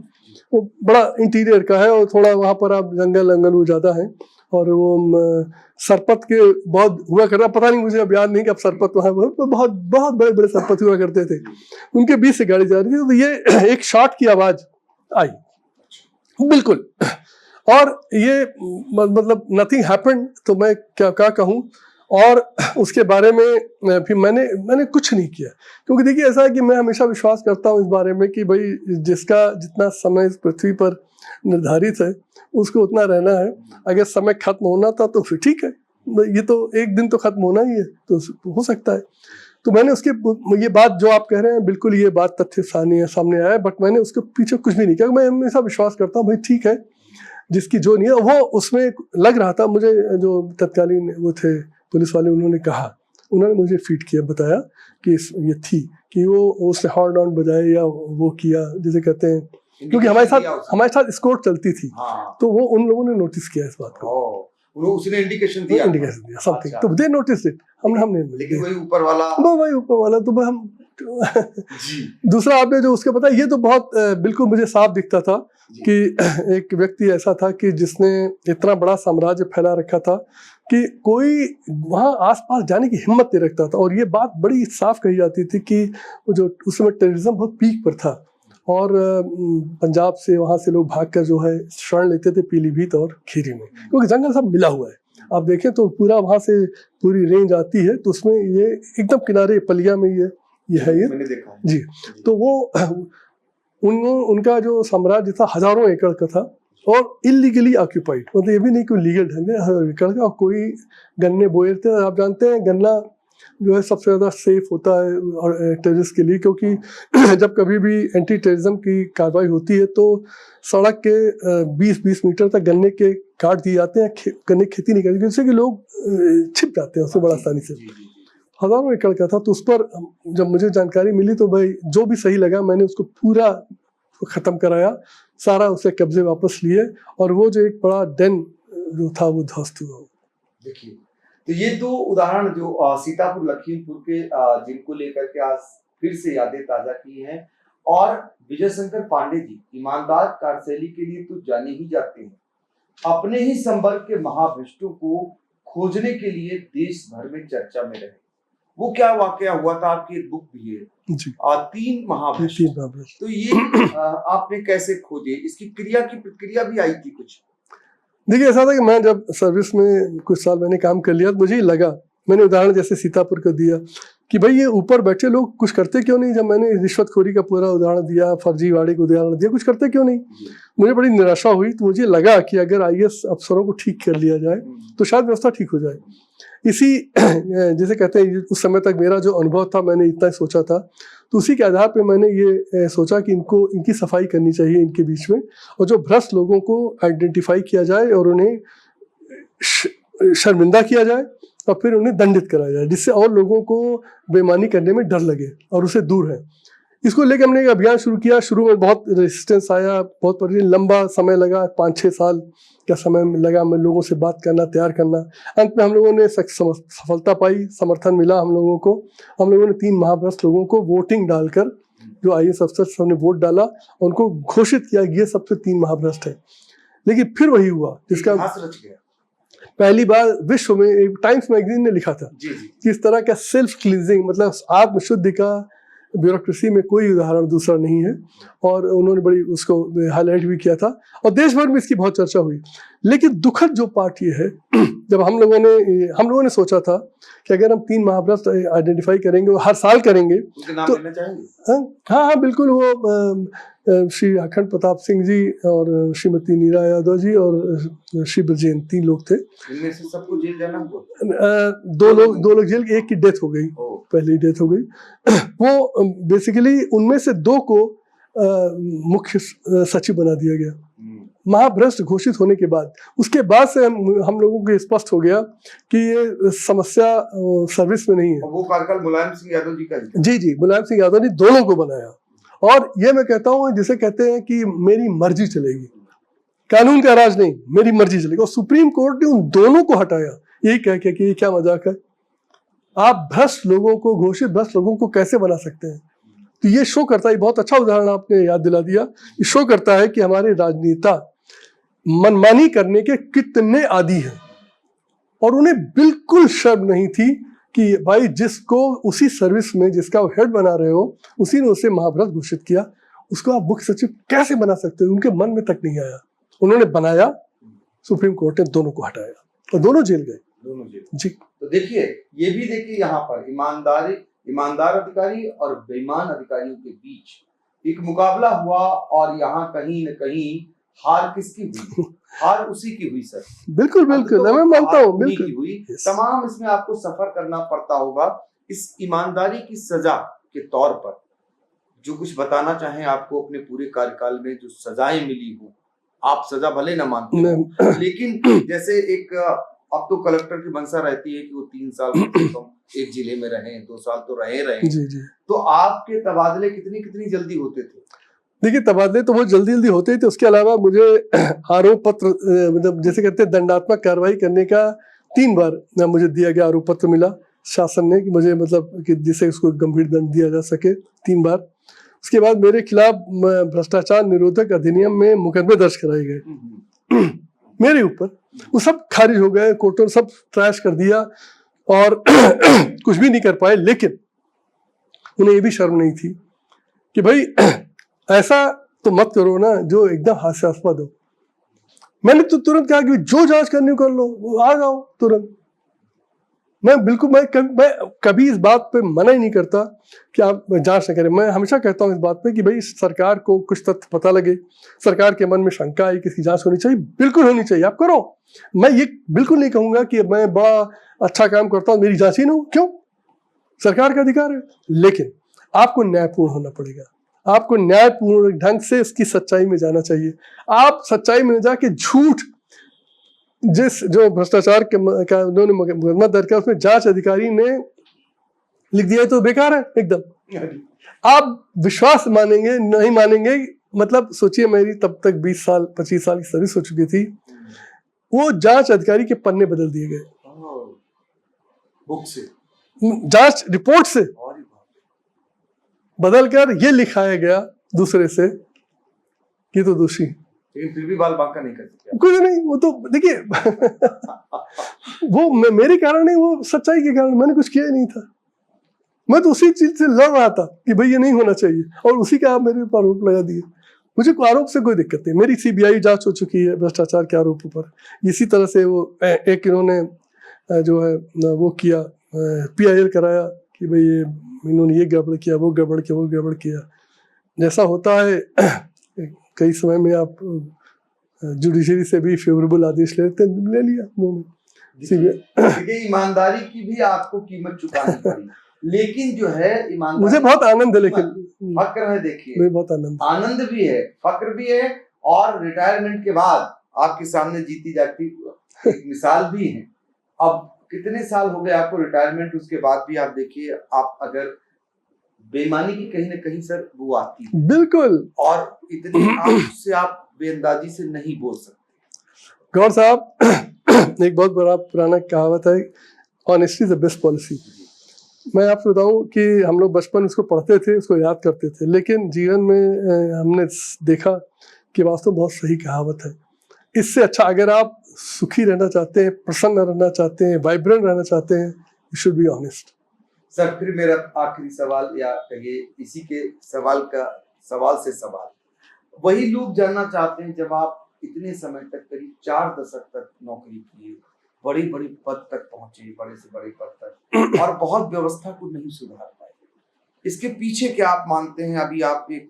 वो बड़ा इंटीरियर का है और थोड़ा वहाँ पर आप जंगल वो ज़्यादा है। और वो सरपत के बहुत हुआ करता, पता नहीं मुझे अब याद नहीं कि अब सरपत वहाँ बहुत बहुत बड़े बड़े सरपत हुआ करते थे, उनके बीच से गाड़ी जा रही थी। तो ये एक शॉट की आवाज़ आई बिल्कुल, और ये मतलब नथिंग हैपेंड। तो मैं क्या कहूँ, और उसके बारे में फिर मैंने कुछ नहीं किया, क्योंकि देखिए ऐसा है कि मैं हमेशा विश्वास करता हूँ इस बारे में कि भाई जिसका जितना समय इस पृथ्वी पर निर्धारित है उसको उतना रहना है। अगर समय खत्म होना था तो फिर ठीक है, ये तो एक दिन तो खत्म होना ही है, तो हो सकता है। तो मैंने उसके ये बात जो आप कह रहे हैं बिल्कुल ये बात तथ्य सामने आया है, बट मैंने उसके पीछे कुछ भी नहीं किया। मैं हमेशा विश्वास करता हूँ भाई ठीक है, जिसकी जो नहीं है वो उसमें लग रहा था। मुझे जो तत्कालीन वो थे पुलिस वाले, उन्होंने कहा उन्होंने मुझे फीड किया, बताया कि ये थी कि वो उसने हॉर्न ऑन बजाए या वो किया जिसे कहते हैं, क्योंकि हमारे साथ स्कोर चलती थी। हाँ। तो वो उन लोगों ने नोटिस किया इस बात को, उसने इंडिकेशन दिया समथिंग, तो दे नोटिस इट, हमने लेकिन वही ऊपर वाला तो हम दूसरा आपने जो उसके बताया, ये तो बहुत बिल्कुल मुझे साफ दिखता था कि एक व्यक्ति ऐसा था कि जिसने इतना बड़ा साम्राज्य फैला रखा था कि कोई वहाँ आसपास जाने की हिम्मत नहीं रखता था। और ये बात बड़ी साफ कही जाती थी कि जो उस समय टेररिज्म बहुत पीक पर था और पंजाब से वहाँ से लोग भागकर जो है शरण लेते थे पीलीभीत और खीरी में, क्योंकि जंगल सब मिला हुआ है। आप देखें तो पूरा वहाँ से पूरी रेंज आती है, तो उसमें ये एकदम किनारे पलिया में ये है ये मैंने देखा जी। तो वो उनका जो साम्राज्य था हजारों एकड़ का था और इलीगली ऑक्यूपाइड, मतलब ये भी नहीं कोई लीगल ढंग है, हर एकड़ का। और कोई गन्ने बोए थे। आप जानते हैं गन्ना जो है सबसे ज़्यादा सेफ होता है और टेररिस्ट के लिए, क्योंकि जब कभी भी एंटी टेररिज्म की कार्रवाई होती है तो सड़क के 20-20 मीटर तक गन्ने के काट दिए जाते हैं, गन्ने की खेती नहीं करती, जिससे कि लोग छिप जाते हैं उससे बड़ा आसानी से। हजारों एकड़ का था। तो उस पर जब मुझे जानकारी मिली तो भाई जो भी सही लगा मैंने उसको पूरा ख़त्म कराया, सारा उसे कब्जे वापस लिए और वो जो एक बड़ा डेन जो था वो ध्वस्त हुआ। देखिए, तो ये दो उदाहरण जो सीतापुर लखीमपुर के जिनको लेकर के आज फिर से यादें ताजा की हैं। और विजय शंकर पांडे जी ईमानदार कार्यशैली के लिए तो जाने ही जाते हैं, अपने ही संवर्ग के महाभ्रष्टों को खोजने के लिए देश भर में चर्चा में रहे। वो क्या वाकया हुआ था, आपकी एक बुक भी है जी। 3 महाभ्रष्ट। तो ये आपने कैसे खोजे, इसकी क्रिया की प्रतिक्रिया भी आई थी कुछ? देखिए ऐसा था कि मैं जब सर्विस में कुछ साल मैंने काम कर लिया तो मुझे ही लगा, मैंने उदाहरण जैसे सीतापुर का दिया कि भाई ये ऊपर बैठे लोग कुछ करते क्यों नहीं। जब मैंने रिश्वतखोरी का पूरा उदाहरण दिया, फर्जीवाड़े का उदाहरण दिया, कुछ करते क्यों नहीं। मुझे बड़ी निराशा हुई। तो मुझे लगा कि अगर IAS अफसरों को ठीक कर लिया जाए तो शायद व्यवस्था ठीक हो जाए। इसी जैसे कहते हैं उस समय तक मेरा जो अनुभव था मैंने इतना ही सोचा था, तो उसी के आधार पे मैंने ये सोचा कि इनकी सफाई करनी चाहिए इनके बीच में, और जो भ्रष्ट लोगों को आइडेंटिफाई किया जाए और उन्हें शर्मिंदा किया जाए और फिर उन्हें दंडित कराया जाए, जिससे और लोगों को बेईमानी करने में डर लगे और उसे दूर है। इसको लेकर हमने एक अभियान शुरू किया। शुरू में बहुत रेजिस्टेंस आया, बहुत लंबा समय लगा, 5-6 साल का समय लगा मैं लोगों से बात करना, तैयार करना। अंत में हम लोगों ने सफलता पाई, समर्थन मिला हम लोगों को। हम लोगों ने 3 महाभ्रष्ट लोगों को वोटिंग डालकर, जो IAS अफसर सबने वोट डाला, उनको घोषित किया ये सबसे 3 महाभ्रष्ट है। लेकिन फिर वही हुआ जिसका पहली बार विश्व में एक टाइम्स मैगजीन ने लिखा था कि इस तरह का सेल्फ क्लींजिंग, मतलब आत्मशुद्धि का ब्यूरोक्रेसी में कोई उदाहरण दूसरा नहीं है। और उन्होंने बड़ी उसको हाईलाइट भी किया था और देश भर में इसकी बहुत चर्चा हुई। लेकिन दुखद जो पार्ट ये है, जब हम लोगों ने सोचा था कि अगर हम 3 महाभ्रष्ट आइडेंटिफाई करेंगे और हर साल करेंगे तो हाँ बिल्कुल, वो श्री अखंड प्रताप सिंह जी और श्रीमती नीरा यादव जी और श्री ब्रजेन 3 लोग थे। इनमें से सबको जेल जाना हुआ? 2 लोग जेल, एक की डेथ हो गई, पहली डेथ हो गई। वो बेसिकली उनमें से 2 को मुख्य सचिव बना दिया गया महाभ्रष्ट घोषित होने के बाद। उसके बाद से हम लोगों को स्पष्ट हो गया कि ये समस्या सर्विस में नहीं है। वो कार्यकाल मुलायम सिंह यादव जी का जी मुलायम सिंह यादव ने दोनों को बनाया। और ये मैं कहता हूँ जिसे कहते हैं कि मेरी मर्जी चलेगी, कानून का राज नहीं, मेरी मर्जी चलेगी। और सुप्रीम कोर्ट ने उन दोनों को हटाया, यही कह के कि ये क्या मजाक है, आप भ्रष्ट लोगों को, घोषित भ्रष्ट लोगों को कैसे बना सकते हैं। तो ये शो करता है, बहुत अच्छा उदाहरण आपने याद दिला दिया, ये शो करता है कि हमारे राजनेता मनमानी करने के कितने आदी हैं और उन्हें बिल्कुल शर्म नहीं थी कि भाई जिसको उसी सर्विस में जिसका हेड बना रहे हो उसी ने उसे महाभ्रष्ट घोषित किया, उसको आप मुख्य सचिव कैसे बना सकते हो। उनके मन में तक नहीं आया, उन्होंने बनाया, सुप्रीम कोर्ट ने दोनों को हटाया और दोनों जेल गए। दोनों जेल जी। तो देखिए, ये भी देखिए यहाँ पर ईमानदार अधिकारी और बेईमान अधिकारियों के बीच एक मुकाबला हुआ और यहाँ कहीं न कहीं हार किसकी हुई? हार उसी की हुई सर। बिल्कुल मैं मानता हूँ, बिल्कुल हुई। तमाम इसमें आपको सफर करना पड़ता होगा। इस ईमानदारी की सजा के तौर पर जो कुछ बताना चाहें आपको अपने पूरे कार्यकाल में जो सजाएं मिली हो, आप सजा भले न मानते हो, लेकिन जैसे एक अब तो कलेक्टर की मंशा रहती है कि वो 3 साल कम से कम एक जिले में रहे, 2 साल तो रहे। जी जी। तो आपके तबादले कितनी जल्दी होते थे? देखिए, तबादले तो बहुत जल्दी जल्दी होते ही थे। उसके अलावा मुझे आरोप पत्र, मतलब जैसे कहते हैं दंडात्मक कार्रवाई करने का 3 बार मुझे दिया गया आरोप पत्र मिला शासन ने, कि मुझे मतलब कि जिससे उसको गंभीर दंड दिया जा सके, 3 बार। उसके बाद मेरे खिलाफ भ्रष्टाचार निरोधक अधिनियम में मुकदमे दर्ज कराए गए मेरे ऊपर। वो सब खारिज हो गए, कोर्टों ने सब ट्रैश कर दिया और कुछ भी नहीं कर पाए। लेकिन उन्हें ये भी शर्म नहीं थी कि भाई ऐसा तो मत करो ना जो एकदम हास्यास्पद हो। मैंने तो तुरंत कहा कि जो जांच करनी हो कर लो, आ जाओ तुरंत। मैं कभी इस बात पे मना ही नहीं करता कि आप जांच न करें। मैं हमेशा कहता हूँ इस बात पे कि भाई सरकार को कुछ तथ्य पता लगे, सरकार के मन में शंका आई, किसी जांच होनी चाहिए, बिल्कुल होनी चाहिए, आप करो। मैं ये बिल्कुल नहीं कहूंगा कि मैं बड़ा अच्छा काम करता हूँ, मेरी जांच ही ना हो, क्यों? सरकार का अधिकार है। लेकिन आपको न्यायपूर्ण होना पड़ेगा, आपको न्यायपूर्ण ढंग से इसकी सच्चाई में जाना चाहिए। आप सच्चाई में जाके झूठ, जिस जो भ्रष्टाचार का उन्होंने मुकदमा दर्ज किया उसमें जांच अधिकारी ने लिख दिया तो बेकार है एकदम। आप विश्वास मानेंगे नहीं मानेंगे, मतलब सोचिए मेरी तब तक 20 साल 25 साल की सर्विस हो चुकी थी, वो जांच अधिकारी के पन्ने बदल दिए गए बुक से, जांच रिपोर्ट से बदलकर ये लिखाया गया दूसरे से कि तो दोषी, लेकिन फिर भी बाल बांका नहीं कर सकते। कुछ नहीं, वो तो देखिए वो मेरे कारण नहीं, वो सच्चाई के कारण, मैंने कुछ किया ही नहीं था। मैं तो उसी चीज से लड़ रहा था कि भाई ये नहीं होना चाहिए, और उसी का आप मेरे ऊपर आरोप लगा दिए। मुझे आरोप से कोई दिक्कत नहीं, मेरी सीबीआई जांच हो चुकी है भ्रष्टाचार के आरोपों पर। इसी तरह से वो एक इन्होंने जो है वो किया, PIL कराया कि भाई ये इन्होंने ये गड़बड़ किया, वो गड़बड़ किया, वो गड़बड़ किया। जैसा होता है कई समय में आप जुडिशरी से भी फेवरेबल आदेश ले लिया देखिए ईमानदारी की भी आपको कीमत चुकानी पड़ी, लेकिन जो है ईमानदारी, मुझे बहुत आनंद है, लेकिन फक्र है, देखिए मुझे बहुत आनंद भी है, फक्र भी है, और रिटायरमेंट के बाद आपके सामने जीती जाती एक मिसाल भी है। अब कितने साल हो गए आपको रिटायरमेंट, उसके बाद भी आप देखिए, आप अगर बेईमानी की कहीं ना कहीं सर वो आती है, बिल्कुल, और इतनी आपसे आप बेअंदाजी से नहीं बोल सकते। गौर साहब एक बहुत बड़ा पुराना कहावत है, honesty is the best policy. मैं आपको बताऊं कि हम लोग बचपन उसको पढ़ते थे, उसको याद करते थे, लेकिन जीवन में हमने देखा कि वास्तव बहुत सही कहावत है। इससे अच्छा, अगर आप सुखी रहना चाहते हैं, प्रसन्न रहना चाहते हैं, वाइब्रेंट रहना चाहते हैं, you should be honest. Sir फिर मेरा आखिरी सवाल, या कहिए इसी के सवाल से सवाल, वही लोग जानना चाहते हैं, जब आप इतने समय तक, करीब 4 दशक तक नौकरी किए, बड़ी बड़ी पद तक पहुंचे, बड़े से बड़े पद तक, और बहुत व्यवस्था को नहीं सुधार पाए, इसके पीछे क्या आप मानते हैं? अभी आप एक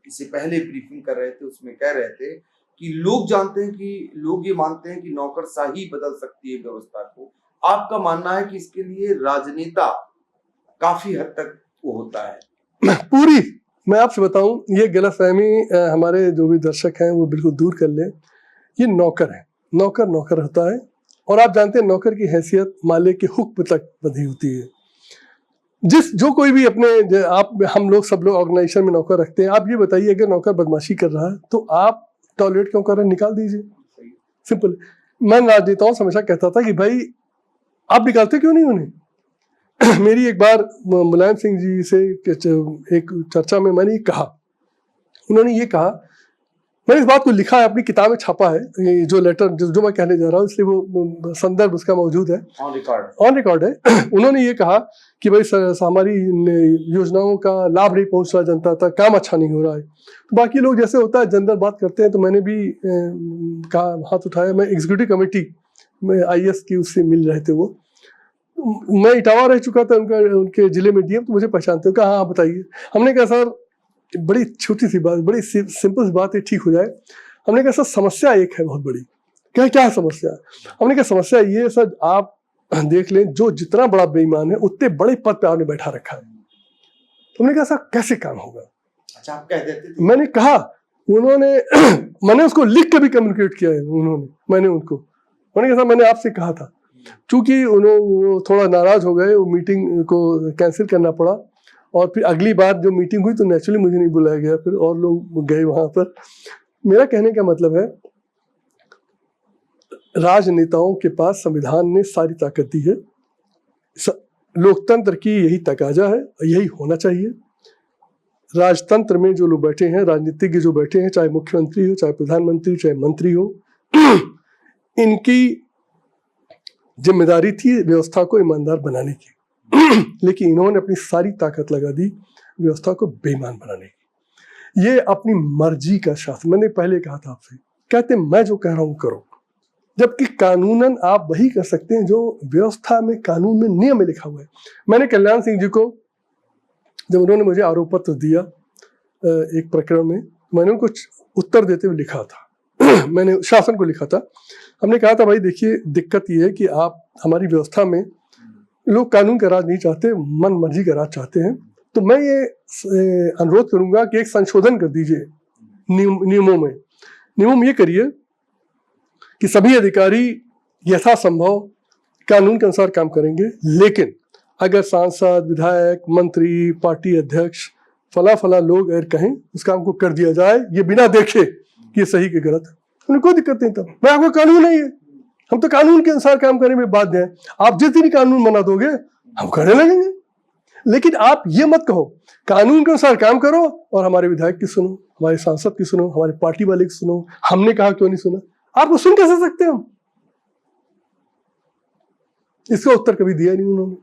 इससे पहले ब्रीफिंग कर रहे थे, उसमें कह रहे थे कि लोग ये मानते हैं कि नौकरशाही बदल सकती है व्यवस्था को। आपका मानना है कि इसके लिए राजनेता काफी हद तक वो होता है? पूरी, मैं आपसे बताऊं, ये गलतफहमी हमारे जो भी दर्शक हैं वो बिल्कुल दूर कर ले। ये नौकर है, नौकर होता है, और आप जानते हैं नौकर की हैसियत मालिक के हुक्म तक बंधी होती है। जो कोई भी अपने हम लोग सब लोग ऑर्गेनाइजेशन में नौकर रखते हैं। आप ये बताइए, अगर नौकर बदमाशी कर रहा है तो आप टॉयलेट क्यों कर रहे हैं, निकाल दीजिए, सिंपल। मैं राजनेताओं से हमेशा कहता था कि भाई आप निकालते क्यों नहीं उन्हें? मेरी एक बार मुलायम सिंह जी से एक चर्चा में मैंने ये कहा, उन्होंने ये कहा, मैंने इस बात को लिखा है, अपनी किताब में छापा है, ये जो लेटर जो मैं कहने जा रहा हूँ, इसलिए वो संदर्भ उसका मौजूद है, ऑन रिकॉर्ड है। उन्होंने ये कहा कि भाई हमारी योजनाओं का लाभ नहीं पहुंच रहा जनता तक, काम अच्छा नहीं हो रहा है। तो बाकी लोग जैसे होता है जनरल बात करते हैं, तो मैंने भी कहा, हाथ उठाया। मैं एग्जीक्यूटिव कमेटी में IAS की उससे मिल रहे थे, वो मैं इटावा रह चुका था, उनके जिले में DM, तो मुझे पहचानते हो। कहा हाँ बताइए। हमने कहा सर बड़ी छोटी सी बात, बड़ी सिंपल सी बात है, ठीक हो जाए। हमने कहा सर समस्या एक है बहुत बड़ी। क्या है समस्या? हमने कहा समस्या ये है सर, आप देख लें, जो जितना बड़ा बेईमान है उतने बड़े पद पे आपने बैठा रखा है। तो हमने कहा सर कैसे काम होगा? अच्छा, आप कह देते थे? मैंने कहा, उन्होंने मैंने उसको लिख के भी कम्युनिकेट किया है, मैंने उनको उन्होंने कहा मैंने आपसे कहा था, चूंकि वो थोड़ा नाराज हो गए, वो मीटिंग को कैंसिल करना पड़ा, और फिर अगली बार जो मीटिंग हुई तो नेचुरली मुझे नहीं बुलाया गया, फिर और लोग गए वहां पर। मेरा कहने का मतलब है, राजनेताओं के पास संविधान ने सारी ताकत दी है, लोकतंत्र की यही तकाजा है, यही होना चाहिए। राजतंत्र में जो लोग बैठे हैं, राजनीतिज्ञ जो बैठे हैं, चाहे मुख्यमंत्री हो, चाहे प्रधानमंत्री, चाहे मंत्री हो, इनकी जिम्मेदारी थी व्यवस्था को ईमानदार बनाने की, लेकिन इन्होंने अपनी सारी ताकत लगा दी व्यवस्था को बेईमान बनाने की। ये अपनी मर्जी का शासन, मैंने पहले कहा था आपसे, कहते मैं जो कह रहा हूं करो, जबकि कानूनन आप वही कर सकते हैं जो व्यवस्था में, कानून में, नियम में लिखा हुआ है। मैंने कल्याण सिंह जी को, जब उन्होंने मुझे आरोप पत्र दिया एक प्रकरण में, मैंने उनको उत्तर देते हुए लिखा था मैंने शासन को लिखा था, हमने कहा था भाई देखिए दिक्कत ये है कि आप, हमारी व्यवस्था में लोग कानून का राज नहीं चाहते, मन मर्जी का राज चाहते हैं, तो मैं ये अनुरोध करूंगा कि एक संशोधन कर दीजिए नियमों में। नियम ये करिए कि सभी अधिकारी यथासंभव कानून के अनुसार काम करेंगे, लेकिन अगर सांसद, विधायक, मंत्री, पार्टी अध्यक्ष, फला फला लोग अगर कहें उस काम को कर दिया जाए, ये बिना देखे कि ये सही कि गलत है, उन्हें कोई दिक्कत नहीं। तब मैं आपको कानून नहीं है, हम तो कानून के अनुसार काम करने में बाध्य हैं। आप जिस दिन कानून बना दोगे हम करने लगेंगे, लेकिन आप ये मत कहो कानून के अनुसार काम करो और हमारे विधायक की सुनो, हमारे सांसद की सुनो, हमारे पार्टी वाले की सुनो, हमने कहा क्यों नहीं सुना। आपको सुन कैसे सकते हैं हम? इसका उत्तर कभी दिया नहीं उन्होंने।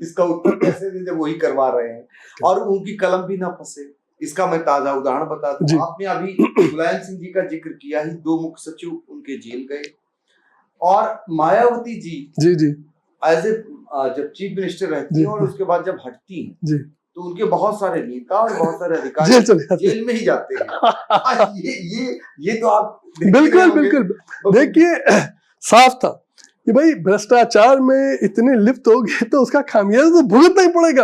इसका उत्तर कैसे दें जब वही करवा रहे हैं और उनकी कलम भी ना फंसे। इसका मैं ताजा उदाहरण बता दूं, आपने अभी मुलायम सिंह जी का जिक्र किया ही, 2 मुख्य सचिव उनके जेल गए, और मायावती जी एज ए जब चीफ मिनिस्टर रहती है और उसके बाद जब हटती हैं तो उनके बहुत सारे नेता और बहुत सारे अधिकारी जेल में ही जाते हैं। ये तो आप बिल्कुल देखिए, साफ था कि भाई भ्रष्टाचार में इतने लिप्त हो गए तो उसका खामियाजा तो भुगतना ही पड़ेगा।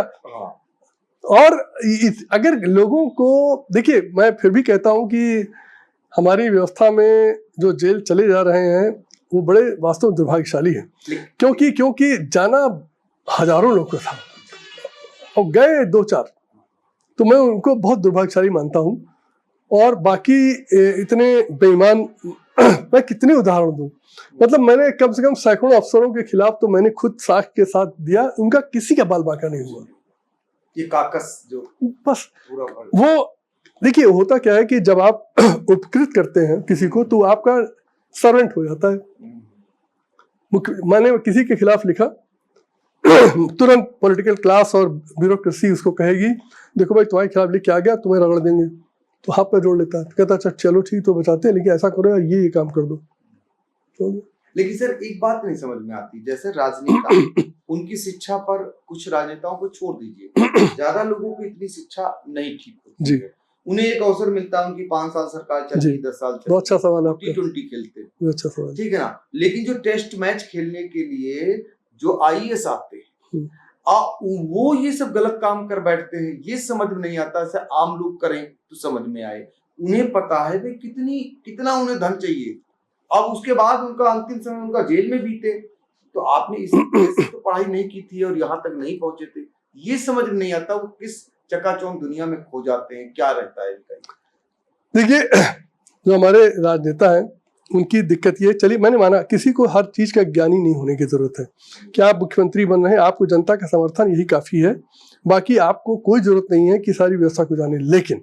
और अगर लोगों को, देखिए मैं फिर भी कहता हूं कि हमारी व्यवस्था में जो जेल चले जा रहे हैं वो बड़े वास्तव में दुर्भाग्यशाली है, क्योंकि जाना हजारों लोग का था और गए 2-4, तो मैं उनको बहुत दुर्भाग्यशाली मानता हूं। और बाकी इतने बेईमान मैं कितने उदाहरण दूं, मतलब मैंने कम से कम सैकड़ों अफसरों के खिलाफ तो मैंने खुद साख के साथ दिया, उनका किसी का बाल बांका नहीं हुआ। ये काकस जो बस वो, देखिए होता क्या है कि जब आप उपकृत करते हैं किसी को तो आपका सर्वेंट हो जाता है। मैंने किसी के खिलाफ लिखा, तुरंत पॉलिटिकल क्लास और ब्यूरोक्रेसी उसको कहेगी देखो भाई तुम्हारे खिलाफ लिख के आ गया, तुम्हें रगड़ देंगे, तो हाथ पे जोड़ लेता है, कहता अच्छा चलो ठीक तो बचाते हैं, लेकिन ऐसा करो यार ये काम कर दो। तो लेकिन सर एक बात नहीं समझ में आती, जैसे राजनेता उनकी शिक्षा पर, कुछ राजनेताओं को छोड़ दीजिए, ज्यादा लोगों की इतनी शिक्षा नहीं ठीक होती है, उन्हें एक अवसर मिलता है, उनकी 5 साल सरकार चलती, 10 साल चलती, बहुत अच्छा सवाल है, T20 खेलते, अच्छा सवाल, ठीक है ना। लेकिन जो टेस्ट मैच खेलने के लिए जो IAS आते हैं वो ये सब गलत काम कर बैठते हैं, ये समझ में नहीं आता। ऐसे आम लोग करें तो समझ में आए, उन्हें पता है भाई कितना उन्हें धन चाहिए, अब उसके बाद उनका अंतिम समय उनका जेल में बीते, तो आपने इसी तो पढ़ाई नहीं की थी और यहाँ तक नहीं पहुंचे थे, ये समझ में नहीं आता। वो किस चकाचौंध दुनिया में खो जाते हैं, क्या रहता है इनका। देखिए जो हमारे राजनेता हैं उनकी दिक्कत ये, चलिए मैंने माना किसी को हर चीज का ज्ञानी नहीं होने की जरूरत है, कि आप मुख्यमंत्री बन रहे हैं, आपको जनता का समर्थन यही काफी है, बाकी आपको कोई जरूरत नहीं है कि सारी व्यवस्था को जाने। लेकिन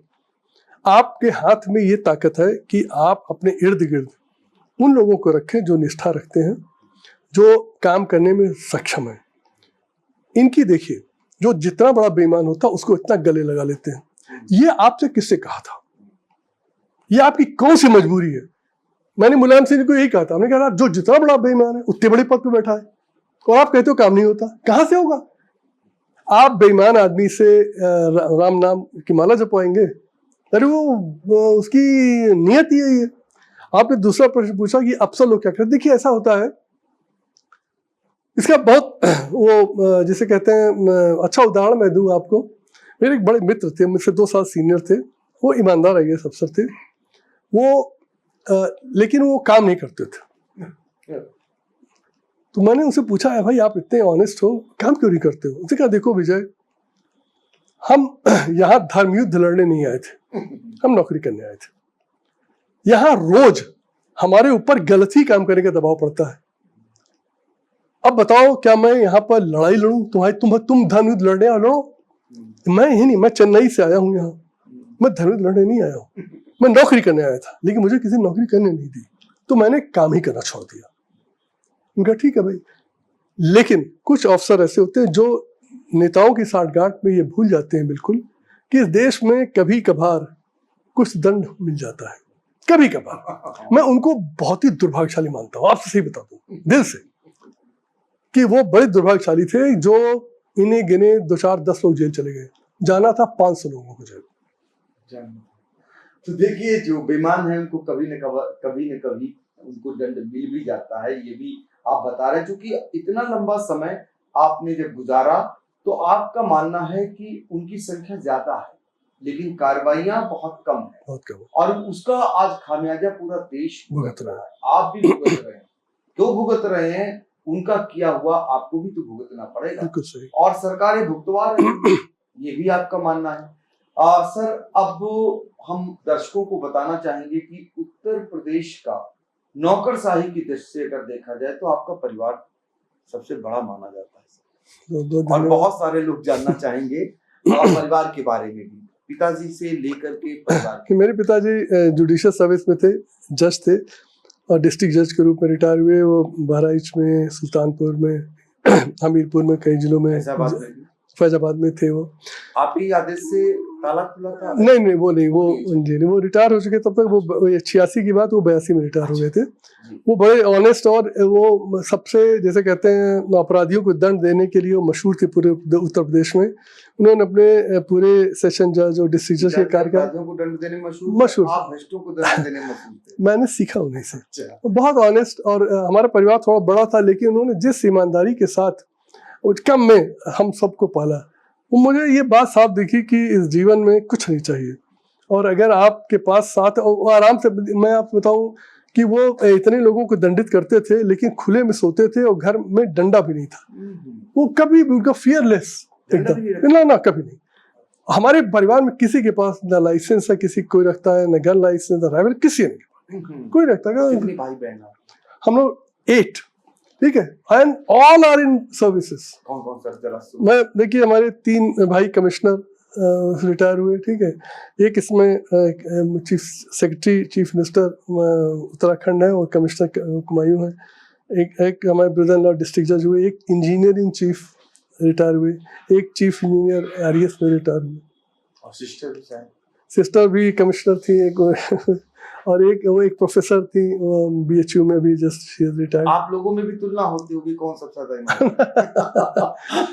आपके हाथ में ये ताकत है कि आप अपने इर्द गिर्द उन लोगों को रखें जो निष्ठा रखते हैं, जो काम करने में सक्षम है। इनकी देखिए, जो जितना बड़ा बेईमान होता उसको इतना गले लगा लेते हैं। ये आपसे किससे कहा था? ये आपकी कौन सी मजबूरी है? मैंने मुलायम सिंह को यही कहा था, हमने कहा जो जितना बड़ा बेईमान है उतने बड़े पद पे बैठा है और आप कहते हो काम नहीं होता, कहां से होगा? आप बेईमान आदमी से राम नाम की माला जपवाएंगे? अरे वो उसकी नियत यही है। आपने दूसरा प्रश्न पूछा कि अफसर लोग क्या करते। देखिए ऐसा होता है, इसका बहुत वो जिसे कहते हैं अच्छा उदाहरण मैं दूं आपको। मेरे एक बड़े मित्र थे, मुझसे 2 साल सीनियर थे, वो ईमानदार IAS अफसर थे, वो लेकिन वो काम नहीं करते थे, तो मैंने उनसे पूछा है भाई आप इतने ऑनेस्ट हो, काम क्यों नहीं करते हो? उसने कहा देखो विजय, हम यहाँ धर्म युद्ध लड़ने नहीं आए थे, हम नौकरी करने आए थे। यहाँ रोज हमारे ऊपर गलत ही काम करने का दबाव पड़ता है। अब बताओ क्या मैं यहाँ पर लड़ाई लड़ूं? तुम धर्म युद्ध लड़ने आ लड़ो। मैं ही नहीं, मैं चेन्नई से आया हूँ यहाँ, मैं धर्म युद्ध लड़ने नहीं आया हूँ, मैं नौकरी करने आया था, लेकिन मुझे किसी ने नौकरी करने नहीं दी, तो मैंने काम ही करना छोड़ दिया। उनका ठीक है भाई, लेकिन कुछ अफसर ऐसे होते हैं जो नेताओं की साठगांठ में ये भूल जाते हैं बिल्कुल कि इस देश में कभी कभार कुछ दंड मिल जाता है, कभी कभार। मैं उनको बहुत ही दुर्भाग्यशाली मानता हूँ, आपसे सही बता दूं दिल से कि वो बड़े दुर्भाग्यशाली थे जो इन्हें गिने 2, 4, 10 लोग जेल चले गए। जाना था 500 लोगों को जेल। तो देखिए जो बेईमान है उनको कभी न कभी उनको दंड मिल भी जाता है, ये भी आप बता रहे हैं। क्योंकि इतना लंबा समय आपने जब गुजारा तो आपका मानना है कि उनकी संख्या ज्यादा है लेकिन कार्रवाइयां बहुत कम है, और उसका आज खामियाजा पूरा देश भुगत रहा है, आप भी भुगत रहे हैं। क्यों भुगत रहे हैं? उनका किया हुआ आपको भी तो भुगतना पड़ेगा, और सरकारें भुगतवा रही हैं, ये भी आपका मानना है। सर अब हम दर्शकों को बताना चाहेंगे कि उत्तर प्रदेश का नौकरशाही की दृष्टि से अगर देखा जाए तो आपका परिवार सबसे बड़ा माना जाता है, और बहुत सारे लोग जानना चाहेंगे परिवार के बारे में भी, पिताजी से लेकर के परिवार के। मेरे पिताजी जुडिशियल सर्विस में थे, जज थे, और डिस्ट्रिक्ट जज के रूप में रिटायर हुए। वो बहराइच में, सुल्तानपुर में, हमीरपुर में, कई जिलों में, फैजाबाद में थे। वो आपकी आदेश से ताला खुला था? नहीं वो नहीं, वो रिटायर हो चुके तब तक। वो 86 की बात, वो 82 में रिटायर हो गए थे। वो बड़े ऑनेस्ट, और वो सबसे जैसे कहते हैं अपराधियों को दंड देने के लिए वो मशहूर थे पूरे उत्तर प्रदेश में। उन्होंने अपने पूरे सेशन जज और डिस्ट्रिक्ट जज के कार्यकाल को दंड देने मशहूर, आप भ्रष्टों को दंड देने मशहूर थे। मैंने सीखा उन्हीं से। बहुत ऑनेस्ट, और हमारा परिवार थोड़ा बड़ा था, लेकिन उन्होंने जिस ईमानदारी के साथ कम में हम सबको पाला, वो मुझे ये बात साफ दिखी कि इस जीवन में कुछ नहीं चाहिए, और अगर आपके पास साथ आराम से, मैं आपको बताऊं कि वो इतने लोगों को दंडित करते थे लेकिन खुले में सोते थे, और घर में डंडा भी नहीं था। वो कभी भी उनका फियरलेस एकदम, ना कभी नहीं। हमारे परिवार में किसी के पास ना लाइसेंस है, किसी कोई रखता है, ना गन लाइसेंस, ना राइफल, किसी ने कोई रखता है। भाई बहन हम लोग 8, ठीक है, and all are in services. कौन सर? मैं देखिए, हमारे 3 भाई कमिश्नर रिटायर हुए, ठीक है। एक इसमें chief secretary, chief minister Uttarakhand है, और कमिश्नर कुमायूं है। एक हमारे ब्रदर इन लॉ डिस्ट्रिक्ट जज हुए, एक इंजीनियर इन चीफ रिटायर हुए, एक चीफ इंजीनियर आरएस में रिटायर हुए, और सिस्टर भी कमिश्नर थी एक, और एक प्रोफेसर थी बीएचयू में भी, जस्ट रिटायर्ड। आप लोगों में भी तुलना होती होगी कौन सबसे ज्यादा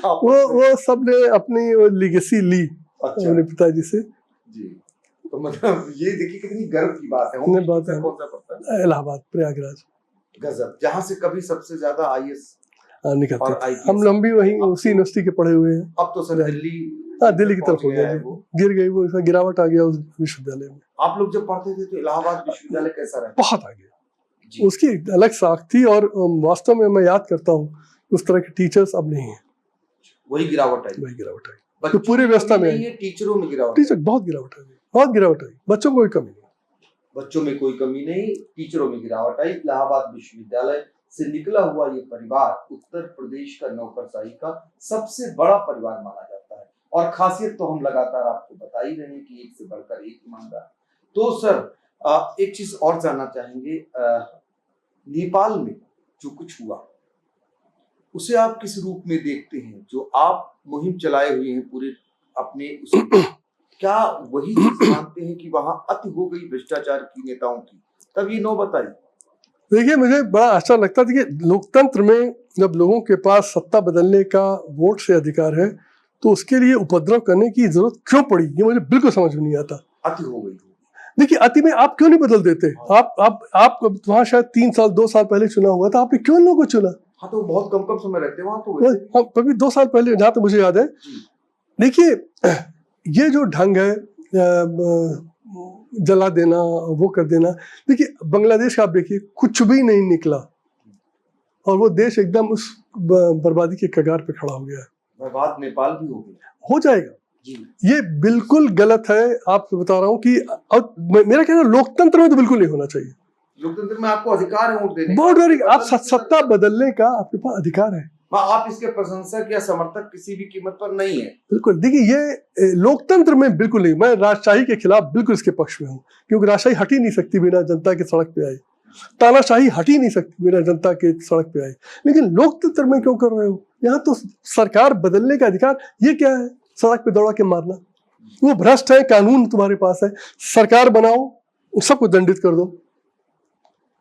वो सब ने अपनी लीगेसी ली अपने पिताजी से जी। तो मतलब ये देखिए कितनी गर्व की बात है। कौन सा पड़ता है? इलाहाबाद, प्रयागराज। गजब, जहाँ से कभी सबसे ज्यादा आईएएस निकलते थे। हम भी वही उसी यूनिवर्सिटी के पढ़े हुए हैं। अब तो सर दिल्ली की तरफ हो गया, गिर गई वो, गिरावट आ गया उस विश्वविद्यालय में। आप लोग जब पढ़ते थे तो इलाहाबाद विश्वविद्यालय कैसा रहा? बहुत आगे, उसकी अलग साख थी, और वास्तव में मैं याद करता हूँ उस तरह के टीचर्स अब नहीं है। वही गिरावट आई तो पूरी व्यवस्था में टीचरों में गिरावट, टीचर बहुत गिरावट आई। बच्चों को कोई कमी नहीं, बच्चों में कोई कमी नहीं, टीचरों में गिरावट आई। इलाहाबाद विश्वविद्यालय से निकला हुआ ये परिवार उत्तर प्रदेश का नौकरशाही का सबसे बड़ा परिवार माना जाता है, और खासियत तो हम लगातार आपको बता ही रहे हैं कि एक से बढ़कर एक ईमानदार। तो सर एक चीज और जानना चाहेंगे, नेपाल में जो कुछ हुआ उसे आप किस रूप में देखते हैं? जो आप मुहिम चलाए हुए हैं पूरे अपने क्या वही चीज मानते हैं कि वहां अति हो गई भ्रष्टाचार की नेताओं की? तब ये नौबत आई। देखिए, मुझे बड़ा अच्छा लगता था कि लोकतंत्र में जब लोगों के पास सत्ता बदलने का वोट से अधिकार है तो उसके लिए उपद्रव करने की जरूरत क्यों पड़ी, ये मुझे बिल्कुल समझ में नहीं आता। अति हो गई। देखिए, अति में आप क्यों नहीं बदल देते? आप वहाँ शायद 3 साल 2 साल पहले चुना हुआ था, आपने क्यों लोगों को चुना? हाँ, तो बहुत कम समय रहते हैं वहाँ तो। कभी 2 साल पहले, जहाँ तक मुझे याद है। देखिए, ये जो ढंग है जला देना, वो कर देना। देखिए, बांग्लादेश का आप देखिए, कुछ भी नहीं निकला, और वो देश एकदम उस बर्बादी के कगार पे खड़ा हो गया है। बर्बाद नेपाल भी हो गया हो जाएगा जी। ये बिल्कुल गलत है। आपको बता रहा हूँ कि और मेरा कहना लोकतंत्र में तो बिल्कुल नहीं होना चाहिए। लोकतंत्र में आपको अधिकार है वोट देने बहुत का, आप सत्ता बदलने का आपके पास अधिकार है। आप इसके प्रशंसक या समर्थक किसी भी कीमत पर नहीं है। बिल्कुल देखिए ये लोकतंत्र में बिल्कुल नहीं, मैं राजशाही के खिलाफ बिल्कुल इसके पक्ष में हूँ, क्योंकि राजशाही हट ही नहीं सकती बिना जनता के सड़क पे आए, तानाशाही हट ही नहीं सकती बिना जनता के सड़क पे आए। लेकिन लोकतंत्र में क्यों कर रहे हो? यहाँ तो सरकार बदलने का अधिकार, ये क्या है सड़क पे दौड़ा के मारना? वो भ्रष्ट है, कानून तुम्हारे पास है, सरकार बनाओ, सबको दंडित कर दो।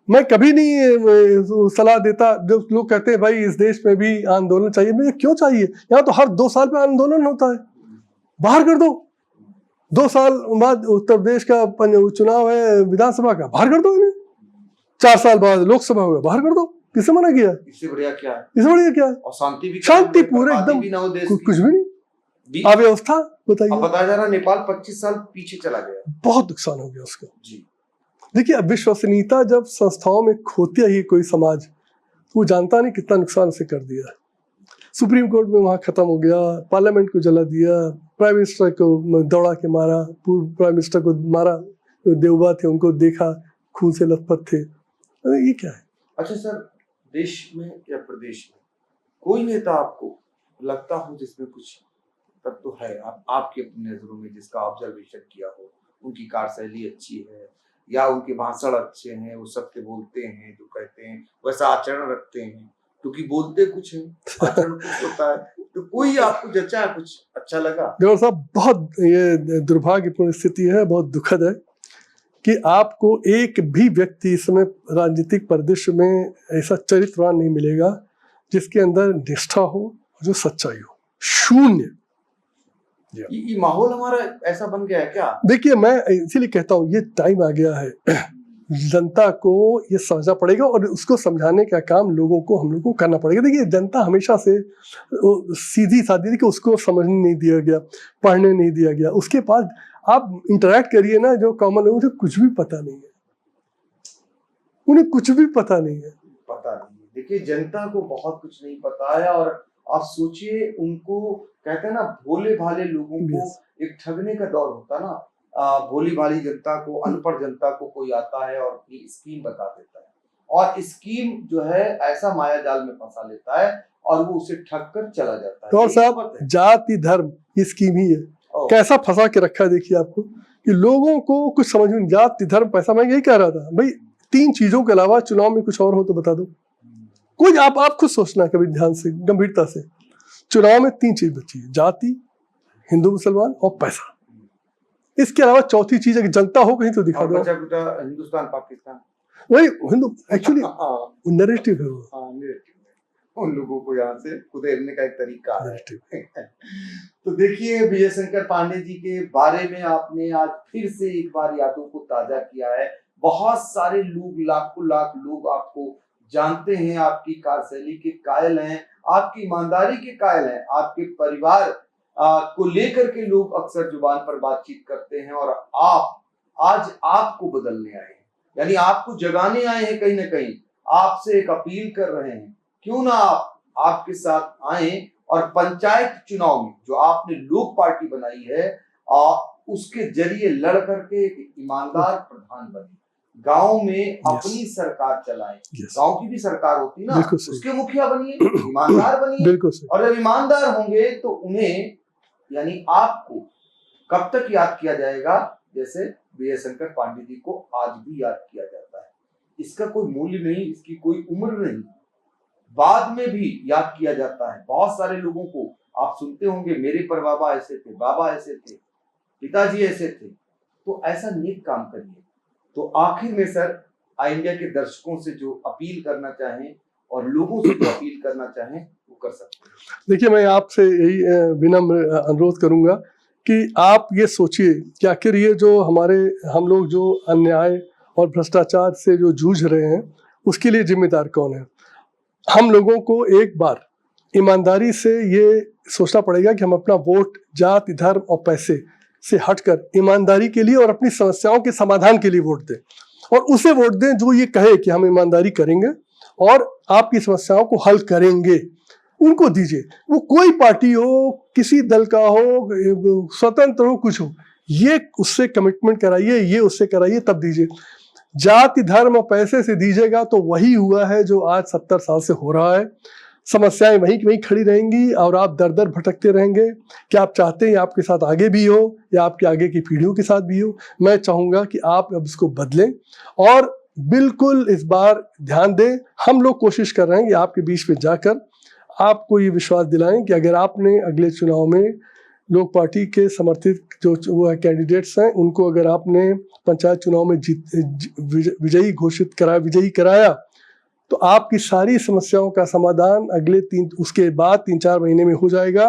मैं कभी नहीं सलाह देता जो लोग कहते हैं भाई इस देश में भी आंदोलन चाहिए। मुझे क्यों चाहिए? यहाँ तो हर 2 साल पे आंदोलन होता है, बाहर कर दो। 2 साल बाद उत्तर प्रदेश का चुनाव है विधानसभा का, बाहर कर दो इन्हें। 4 साल बाद लोकसभा होगा, बाहर कर दो। किससे मना किया? इससे बढ़िया क्या है? इससे बढ़िया क्या है? और शांति भी, शांति पूरे एकदम कुछ भी नहीं। अव्यवस्था बताइए। बताया जा रहा नेपाल 25 साल पीछे चला गया, बहुत नुकसान हो गया उसका जी। देखिए अब विश्वसनीयता जब संस्थाओं में खोती है कोई समाज, वो जानता नहीं कितना नुकसान उसे कर दिया। सुप्रीम कोर्ट में वहाँ खत्म हो गया, पार्लियामेंट को जला दिया, प्राइम मिनिस्टर को दौड़ा के मारा, पूर्व प्राइम मिनिस्टर को मारा, देवबा थे उनको देखा खून से लथपथ थे। ये क्या है? अच्छा सर, देश में या प्रदेश में कोई नेता आपको लगता हो जिसमें कुछ तत्व है आपकी अपनी नजरों में, जिसका ऑब्जर्वेशन किया हो, उनकी कार्यशैली अच्छी है या उनके भाषण अच्छे हैं, वो सत्य बोलते हैं, जो कहते हैं वैसा आचरण रखते हैं, क्योंकि बोलते कुछ है आचरण कुछ होता है, तो कोई आपको जचा कुछ अच्छा लगा? गौरव साहब बहुत ये दुर्भाग्यपूर्ण स्थिति है, बहुत दुखद है कि आपको एक भी व्यक्ति इस समय राजनीतिक परिदृश्य में ऐसा चरित्रवान नहीं मिलेगा जिसके अंदर निष्ठा हो, जो सच्चाई हो। शून्य। ये माहौल हमारा ऐसा बन गया है क्या? देखिए मैं इसीलिए कहता हूँ ये टाइम आ गया है, जनता को ये समझना पड़ेगा और उसको समझाने का काम लोगों को, हम लोगों को करना पड़ेगा। देखिए जनता हमेशा से सीधी सादी थी कि उसको समझने नहीं दिया गया, पढ़ने नहीं दिया गया। उसके बाद आप इंटरेक्ट करिए ना, जो कॉमन लोग उन्हें कुछ भी पता नहीं है, उन्हें कुछ भी पता नहीं है। देखिए जनता को बहुत कुछ नहीं पता है, और आप सोचिए उनको कहते हैं ना भोले भाले लोगों को एक ठगने का दौर होता ना, भोली भाली जनता को, अनपढ़ जनता को कोई आता है और अपनी स्कीम बता देता है, और स्कीम जो है ऐसा माया जाल में फंसा लेता है और वो उसे ठग कर चला जाता है। तो साहब जाति धर्म ये स्कीम ही है, कैसा फंसा के रखा है देखिए आपको कि लोगों को कुछ समझ में, जाति धर्म पैसा। मैं यही कह रहा था भाई 3 चीजों के अलावा चुनाव में कुछ और हो तो बता दो। कोई आप खुद सोचना कभी ध्यान से, गंभीरता से। चुनाव में 3 चीज बची है, जाति, हिंदू मुसलमान और पैसा। इसके अलावा चौथी चीज है कि जनता हो कहीं तो दिखा दो। हिंदुस्तान पाकिस्तान वही हिंदू एक्चुअली नैरेटिव है वो, उन लोगों को यहाँ से कुदेरने का एक तरीका है। तो देखिए विजय शंकर पांडे जी के बारे में आपने आज फिर से एक बार यादों को ताजा किया है। बहुत सारे लोग, लाखों लाख लोग आपको जानते हैं, आपकी कार्यशैली के कायल हैं, आपकी ईमानदारी के कायल हैं, आपके परिवार को लेकर के लोग अक्सर जुबान पर बातचीत करते हैं, और आप आज आपको बदलने आए हैं, यानी आपको जगाने आए हैं। कहीं ना कहीं आपसे एक अपील कर रहे हैं, क्यों ना आपके साथ आए और पंचायत चुनाव में जो आपने लोक पार्टी बनाई है उसके जरिए लड़ करके एक ईमानदार प्रधान बने, गांव में अपनी सरकार चलाएं। गांव की भी सरकार होती ना, उसके मुखिया बनिए, ईमानदार बनिए, और जब ईमानदार होंगे तो उन्हें यानी आपको कब तक याद किया जाएगा, जैसे विजय शंकर पांडे जी को आज भी याद किया जाता है। इसका कोई मूल्य नहीं, इसकी कोई उम्र नहीं, बाद में भी याद किया जाता है। बहुत सारे लोगों को आप सुनते होंगे, मेरे परबाबा ऐसे थे, बाबा ऐसे थे, पिताजी ऐसे थे। तो ऐसा नेक काम करिए। तो आखिर में सर, आई इंडिया के दर्शकों से जो अपील करना चाहें और लोगों से जो अपील करना चाहें वो कर सकते हैं। देखिए मैं आपसे यही विनम्र अनुरोध करूंगा कि आप ये सोचिए कि आखिर ये जो हम लोग जो अन्याय और भ्रष्टाचार से जो जूझ रहे हैं उसके लिए जिम्मेदार कौन है। हम लोगों को एक बार ईमानदारी से ये सोचना पड़ेगा कि हम अपना वोट जाति धर्म और पैसे से हटकर ईमानदारी के लिए और अपनी समस्याओं के समाधान के लिए वोट दें, और उसे वोट दें जो ये कहे कि हम ईमानदारी करेंगे और आपकी समस्याओं को हल करेंगे, उनको दीजिए। वो कोई पार्टी हो, किसी दल का हो, स्वतंत्र हो, कुछ हो, ये उससे कमिटमेंट कराइए, ये उससे कराइए, तब दीजिए। जाति धर्म और पैसे से दीजिएगा तो वही हुआ है जो आज 70 साल से हो रहा है। समस्याएं वहीं की वहीं खड़ी रहेंगी और आप दर दर भटकते रहेंगे। क्या आप चाहते हैं आपके साथ आगे भी हो या आपके आगे की पीढ़ियों के साथ भी हो? मैं चाहूँगा कि आप अब इसको बदलें और बिल्कुल इस बार ध्यान दें। हम लोग कोशिश कर रहे हैं कि आपके बीच में जाकर आपको ये विश्वास दिलाएं कि अगर आपने अगले चुनाव में लोक पार्टी के समर्थित जो वो कैंडिडेट्स हैं, उनको अगर आपने पंचायत चुनाव में विजयी घोषित कराया, विजयी कराया, तो आपकी सारी समस्याओं का समाधान उसके बाद 3-4 महीने में हो जाएगा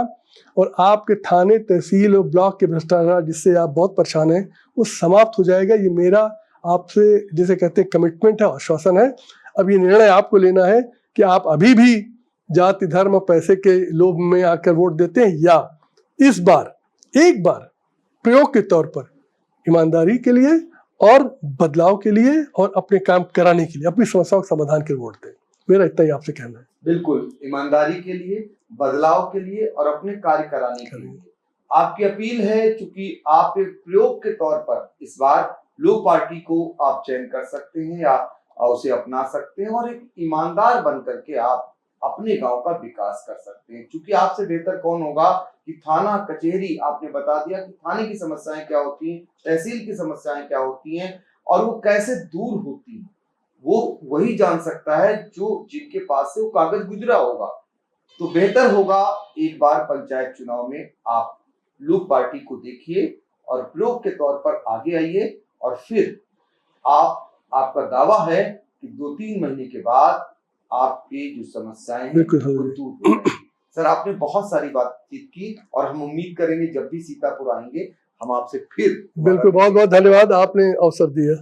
और आपके थाने, तहसील और ब्लॉक के भ्रष्टाचार जिससे आप बहुत परेशान हैं, वो समाप्त हो जाएगा। ये मेरा आपसे, जिसे कहते हैं, कमिटमेंट है, आश्वासन है। अब ये निर्णय आपको लेना है कि आप अभी भी जाति धर्म और पैसे के लोभ में आकर वोट देते हैं या इस बार एक बार प्रयोग के तौर पर ईमानदारी के लिए और बदलाव के लिए और अपने काम कराने के लिए, अपनी समस्याओं के समाधान के लिए वोट दें। मेरा इतना ही आपसे कहना है। बिल्कुल, ईमानदारी के लिए, बदलाव के लिए और अपने कार्य कराने के लिए आपकी अपील है। चूंकि आप एक प्रयोग के तौर पर इस बार लोक पार्टी को आप चयन कर सकते हैं या उसे अपना सकते हैं और एक ईमानदार बन करके आप अपने गांव का विकास कर सकते हैं। क्योंकि आपसे बेहतर कौन होगा कि थाना कचहरी, आपने बता दिया कि थाने की समस्याएं क्या होती हैं, तहसील की समस्याएं क्या होती हैं और वो कैसे दूर होती हैं, वो वही जान सकता है जो जिनके पास से वो कागज गुजरा होगा। तो बेहतर होगा एक बार पंचायत चुनाव में आप लोक पार्टी को देखिए और प्रयोग के तौर पर आगे आइए और फिर आपका दावा है कि 2-3 महीने के बाद आपकी जो समस्याएं हैं वो दूर हो जाएंगी। सर, आपने बहुत सारी बातचीत की और हम उम्मीद करेंगे जब भी सीतापुर आएंगे हम आपसे फिर। बिल्कुल, बहुत बहुत धन्यवाद, आपने अवसर दिया।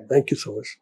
Thank you so much.